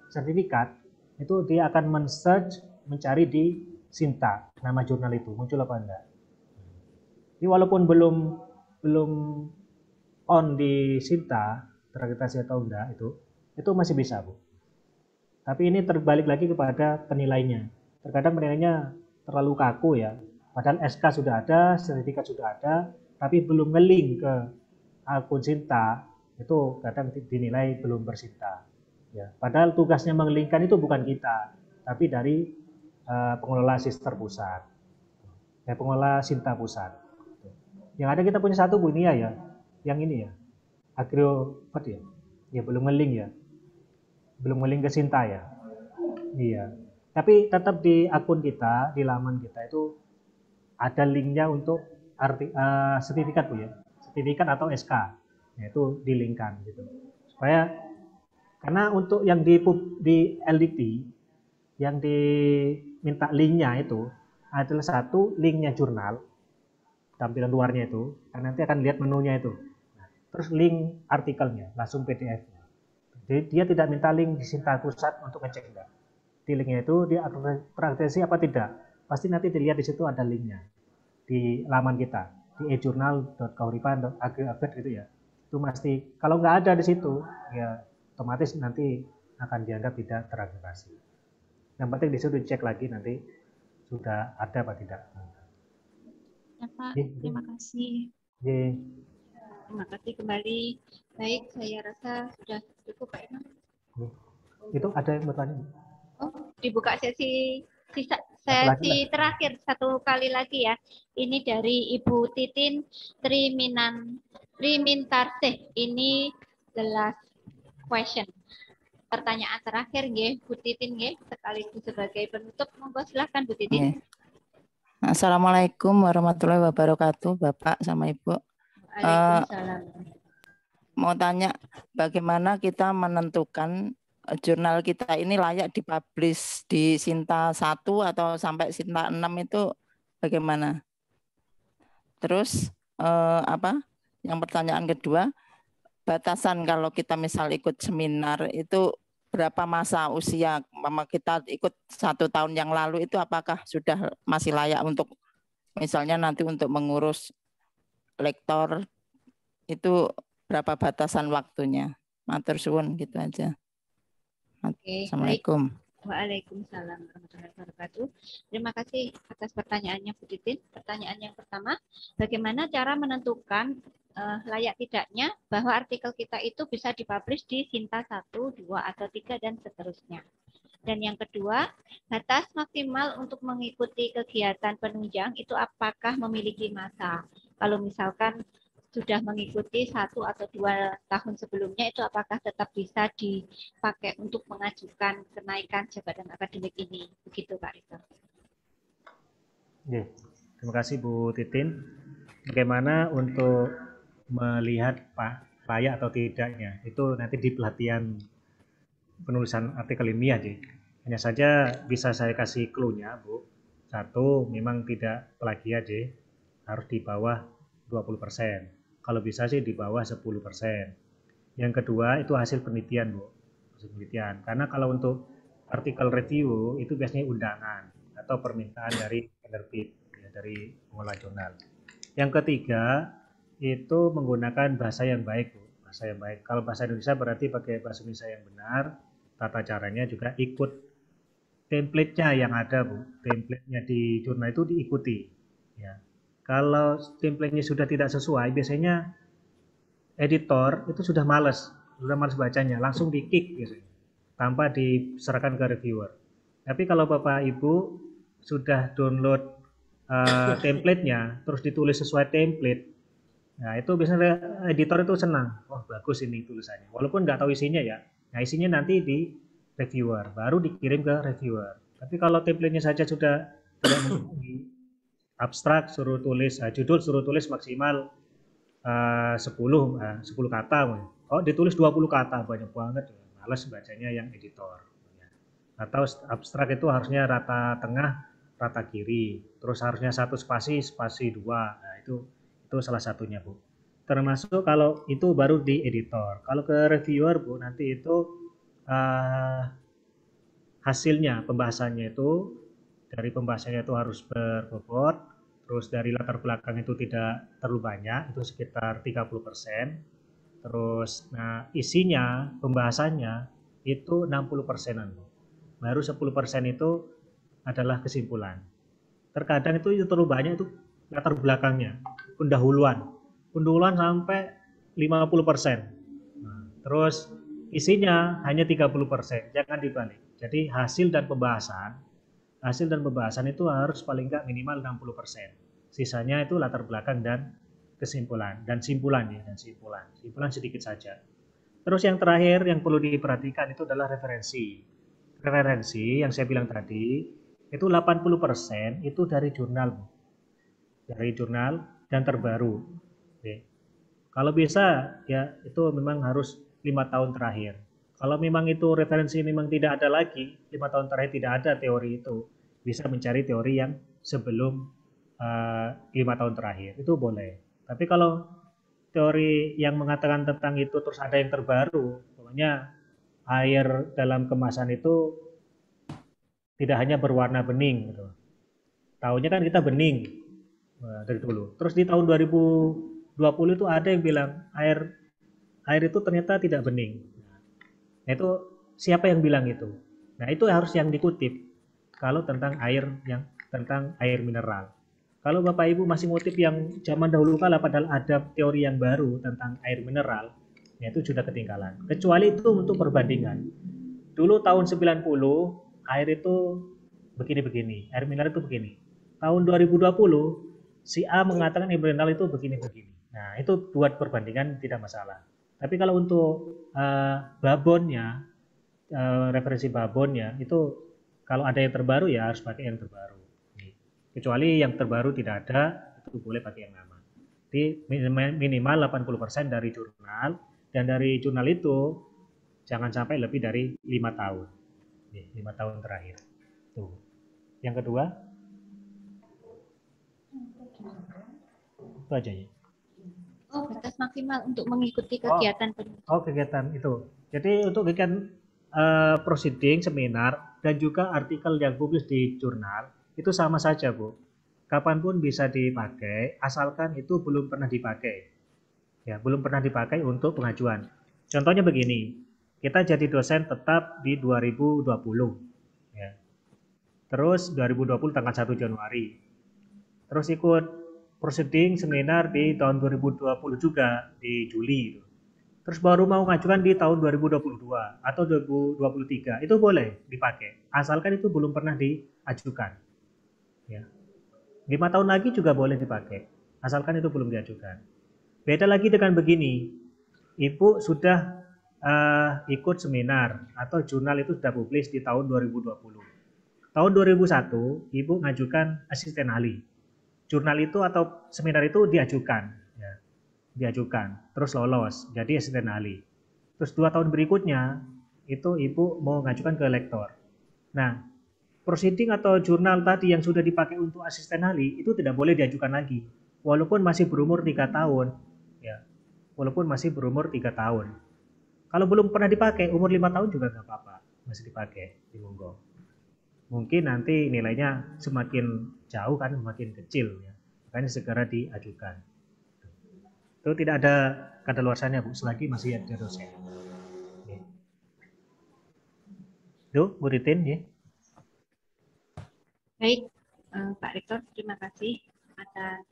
Speaker 5: sertifikat, itu dia akan men-search, mencari di Sinta nama jurnal itu muncul apa enggak. Jadi walaupun belum on di Sinta terakreditasi atau enggak, itu masih bisa, Bu. Tapi ini terbalik lagi kepada penilainya. Terkadang penilainya terlalu kaku ya. Padahal SK sudah ada, sertifikat sudah ada, tapi belum nge-link ke akun Sinta, itu kadang dinilai belum bersinta. Ya, padahal tugasnya mengelingkan itu bukan kita, tapi dari pengelola sister pusat, pengelola Sinta pusat. Yang ada kita punya satu Bu Nia ya, yang ini ya, Agrovat ya, ya belum ngeling ya, belum ngeling ke Sinta ya, iya. Tapi tetap di akun kita, di laman kita itu ada linknya untuk sertifikat Bu ya, sertifikat atau SK, yaitu dilingkan gitu, supaya karena untuk yang di LDikti yang diminta linknya itu adalah satu linknya jurnal, tampilan luarnya itu, dan nanti akan lihat menunya itu. Terus link artikelnya, langsung PDF-nya. Jadi dia tidak minta link di Sinta pusat untuk ngecek enggak. Di linknya itu dia terakreditasi apa tidak. Pasti nanti dilihat di situ ada linknya di laman kita di e-jurnal.kahuripan.agri-update gitu ya. Itu pasti kalau nggak ada di situ ya otomatis nanti akan dianggap tidak terakreditasi. Yang penting di situ dicek lagi nanti sudah ada apa tidak.
Speaker 7: Ya Pak, terima kasih. Terima kasih kembali. Baik, saya rasa sudah cukup Pak Imam.
Speaker 5: Itu ada yang bertanya?
Speaker 7: Oh, dibuka sesi terakhir satu kali lagi ya. Ini dari Ibu Titin Trimintarsih. Ini the last question. Pertanyaan terakhir nggih, Bu Titin nggih, sekaligus sebagai penutup. Monggo silakan Bu Titin.
Speaker 11: Assalamualaikum warahmatullahi wabarakatuh, Bapak sama Ibu.
Speaker 7: Waalaikumsalam.
Speaker 11: Mau tanya, bagaimana kita menentukan jurnal kita ini layak dipublish di Sinta 1 atau sampai Sinta 6 itu bagaimana? Terus yang pertanyaan kedua, batasan kalau kita misal ikut seminar itu berapa masa usia? Kita ikut 1 tahun yang lalu itu apakah sudah masih layak untuk misalnya nanti untuk mengurus lektor itu berapa batasan waktunya? Matur suwun gitu aja. Assalamualaikum.
Speaker 7: Waalaikumsalam warahmatullahi wabarakatuh. Terima kasih atas pertanyaannya Bu Titin. Pertanyaan yang pertama, bagaimana cara menentukan layak tidaknya bahwa artikel kita itu bisa dipublish di Sinta 1, 2, atau 3, dan seterusnya. Dan yang kedua, batas maksimal untuk mengikuti kegiatan penunjang itu apakah memiliki masa? Kalau misalkan sudah mengikuti 1 atau 2 tahun sebelumnya, itu apakah tetap bisa dipakai untuk mengajukan kenaikan jabatan akademik ini? Begitu Pak Rito.
Speaker 5: Terima kasih Bu Titin. Bagaimana untuk melihat layak atau tidaknya? Itu nanti di pelatihan penulisan artikel ilmiah, hanya saja bisa saya kasih clue-nya, Bu. 1, memang tidak plagiat, harus di bawah 20%. Kalau bisa sih di bawah 10%. Yang kedua itu hasil penelitian, Bu. Hasil penelitian. Karena kalau untuk artikel review itu biasanya undangan atau permintaan dari penerbit, ya, dari pengelola jurnal. Yang ketiga itu menggunakan bahasa yang baik, Bu. Bahasa yang baik. Kalau bahasa Indonesia berarti pakai bahasa Indonesia yang benar. Tata caranya juga ikut template-nya yang ada, Bu. Template-nya di jurnal itu diikuti. Ya. Kalau template-nya sudah tidak sesuai, biasanya editor itu sudah malas bacanya, langsung di-kick biasanya, tanpa diserahkan ke reviewer. Tapi kalau Bapak Ibu sudah download template-nya, terus ditulis sesuai template, Nah, itu biasanya editor itu senang. Wah, bagus ini tulisannya. Walaupun nggak tahu isinya ya. Nah, isinya nanti di reviewer, baru dikirim ke reviewer. Tapi kalau template-nya saja sudah tidak memenuhi, abstrak suruh tulis, judul suruh tulis maksimal 10 kata. Oh, ditulis 20 kata, banyak banget. Males bacanya yang editor. Atau abstrak itu harusnya rata tengah, rata kiri. Terus harusnya 1 spasi, spasi 2. Nah, itu salah satunya, Bu. Termasuk kalau itu baru di editor. Kalau ke reviewer, Bu, nanti itu hasilnya, pembahasannya itu, dari pembahasannya itu harus berbobot, terus dari latar belakang itu tidak terlalu banyak, itu sekitar 30%. Terus, nah isinya, pembahasannya itu 60%-an, Bu. Baru 10% itu adalah kesimpulan. Terkadang itu terlalu banyak itu latar belakangnya, pendahuluan sampai 50%. Nah, terus isinya hanya 30%, jangan dibalik. Jadi hasil dan pembahasan itu harus paling nggak minimal 60%. Sisanya itu latar belakang dan kesimpulan dan simpulan ya, simpulan sedikit saja. Terus yang terakhir yang perlu diperhatikan itu adalah referensi. Referensi yang saya bilang tadi itu 80% itu dari jurnal, dari jurnal dan terbaru. Oke. Kalau bisa ya itu memang harus 5 tahun terakhir. Kalau memang itu referensi memang tidak ada lagi, 5 tahun terakhir tidak ada teori itu, bisa mencari teori yang sebelum 5 tahun terakhir, itu boleh. Tapi kalau teori yang mengatakan tentang itu terus ada yang terbaru, pokoknya air dalam kemasan itu tidak hanya berwarna bening gitu. Tahunya kan kita bening dari dulu. Terus di tahun 2020 itu ada yang bilang air itu ternyata tidak bening. Nah, itu siapa yang bilang itu? Nah, itu harus yang dikutip. Kalau tentang air mineral. Kalau Bapak Ibu masih ngutip yang zaman dahulu kala padahal ada teori yang baru tentang air mineral, ya itu sudah ketinggalan. Kecuali itu untuk perbandingan. Dulu tahun 90 air itu begini-begini, air mineral itu begini. Tahun 2020 si A mengatakan air mineral itu begini-begini. Nah, itu buat perbandingan tidak masalah. Tapi kalau untuk babonnya, referensi babonnya itu kalau ada yang terbaru ya harus pakai yang terbaru. Kecuali yang terbaru tidak ada, itu boleh pakai yang lama. Jadi minimal 80% dari jurnal, dan dari jurnal itu jangan sampai lebih dari 5 tahun. 5 tahun terakhir. Tuh. Yang kedua, itu aja ya.
Speaker 7: Oh, batas maksimal untuk mengikuti kegiatan penelitian.
Speaker 5: Oh, kegiatan itu. Jadi untuk kegiatan proceeding, seminar, dan juga artikel yang publis di jurnal, itu sama saja, Bu. Kapanpun bisa dipakai, asalkan itu belum pernah dipakai. Ya, belum pernah dipakai untuk pengajuan. Contohnya begini, kita jadi dosen tetap di 2020. Ya. Terus 2020 tanggal 1 Januari. Terus ikut proceeding seminar di tahun 2020 juga, di Juli. Terus baru mau ngajukan di tahun 2022 atau 2023, itu boleh dipakai. Asalkan itu belum pernah diajukan. Ya. 5 tahun lagi juga boleh dipakai, asalkan itu belum diajukan. Beda lagi dengan begini, Ibu sudah ikut seminar atau jurnal itu sudah publis di tahun 2020. Tahun 2001, Ibu ngajukan asisten ahli. Jurnal itu atau seminar itu diajukan, ya. Diajukan, terus lolos, jadi asisten ahli. Terus 2 tahun berikutnya, itu Ibu mau ngajukan ke lektor. Nah, proceeding atau jurnal tadi yang sudah dipakai untuk asisten ahli itu tidak boleh diajukan lagi, walaupun masih berumur 3 tahun, ya. Walaupun masih berumur 3 tahun. Kalau belum pernah dipakai, umur 5 tahun juga nggak apa-apa, masih dipakai, dimonggo. Mungkin nanti nilainya semakin jauh kan, semakin kecil, ya. Makanya segera diajukan. Itu tidak ada kadaluarsanya, Bu, selagi masih ada dosen. Itu, Bu Ritin, ya.
Speaker 7: Baik, Pak Rektor, terima kasih atas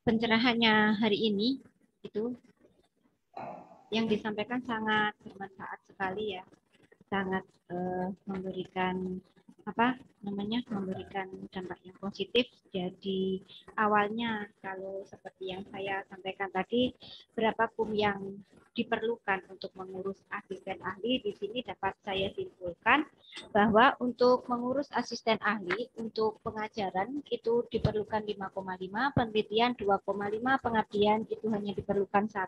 Speaker 7: pencerahannya hari ini. Itu yang disampaikan sangat bermanfaat sekali ya, sangat memberikan memberikan dampak yang positif. Jadi awalnya kalau seperti yang saya sampaikan tadi, berapa PUM yang diperlukan untuk mengurus asisten ahli, di sini dapat saya simpulkan bahwa untuk mengurus asisten ahli untuk pengajaran itu diperlukan 5,5, penelitian 2,5, pengabdian itu hanya diperlukan 1,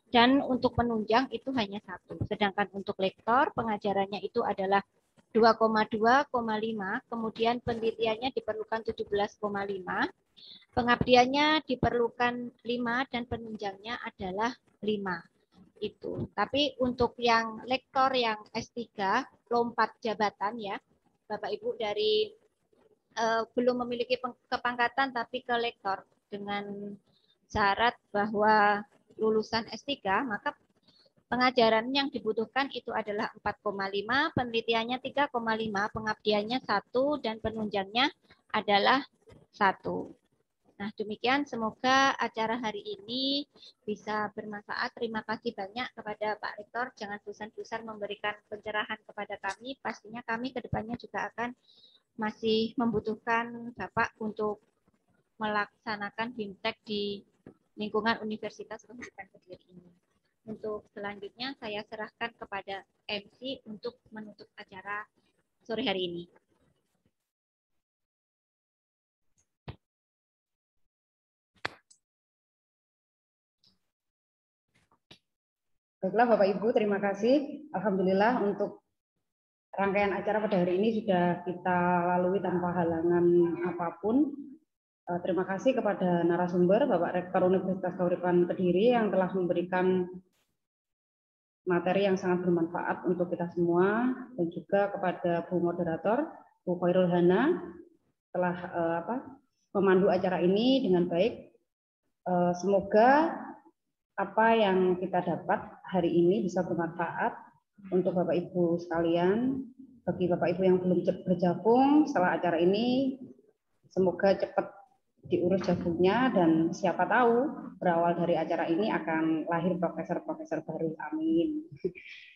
Speaker 7: dan untuk penunjang itu hanya 1. Sedangkan untuk lektor pengajarannya itu adalah 2,2,5, kemudian penelitiannya diperlukan 17,5, pengabdiannya diperlukan 5, dan penunjangnya adalah 5. Itu. Tapi untuk yang lektor yang S3 lompat jabatan ya, Bapak Ibu dari belum memiliki kepangkatan tapi ke lektor dengan syarat bahwa lulusan S3, maka pengajaran yang dibutuhkan itu adalah 4,5, penelitiannya 3,5, pengabdiannya 1, dan penunjangnya adalah 1. Nah, demikian semoga acara hari ini bisa bermanfaat. Terima kasih banyak kepada Pak Rektor. Jangan bosan-bosan memberikan pencerahan kepada kami. Pastinya kami ke depannya juga akan masih membutuhkan Bapak untuk melaksanakan BIMTEK di lingkungan Universitas Pendidikan Kediri ini. Untuk selanjutnya saya serahkan kepada MC untuk menutup acara sore hari ini.
Speaker 1: Baiklah Bapak Ibu, terima kasih. Alhamdulillah untuk rangkaian acara pada hari ini sudah kita lalui tanpa halangan apapun. Terima kasih kepada narasumber Bapak Rektor Universitas Kahuripan Kediri yang telah memberikan materi yang sangat bermanfaat untuk kita semua, dan juga kepada Bu Moderator, Bu Khairul Hana, telah memandu acara ini dengan baik. Semoga apa yang kita dapat hari ini bisa bermanfaat untuk Bapak Ibu sekalian. Bagi Bapak Ibu yang belum bergabung setelah acara ini, semoga cepat diurus gabungnya, dan siapa tahu berawal dari acara ini akan lahir profesor-profesor baru. Amin.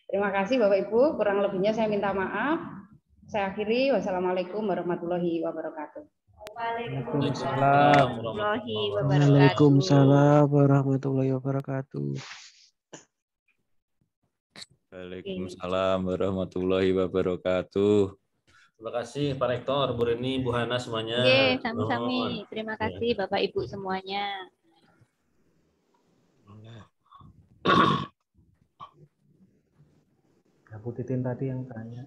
Speaker 1: Terima kasih Bapak Ibu, kurang lebihnya saya minta maaf. Saya akhiri, wassalamualaikum warahmatullahi wabarakatuh.
Speaker 7: Waalaikumsalam
Speaker 12: warahmatullahi wabarakatuh.
Speaker 13: Waalaikumsalam warahmatullahi wabarakatuh.
Speaker 4: Terima kasih Pak Rektor, Bu Reni, Bu Hana semuanya.
Speaker 7: Oke, sami-sami. Terima kasih Bapak Ibu semuanya.
Speaker 5: Bu Titin tadi yang tanya.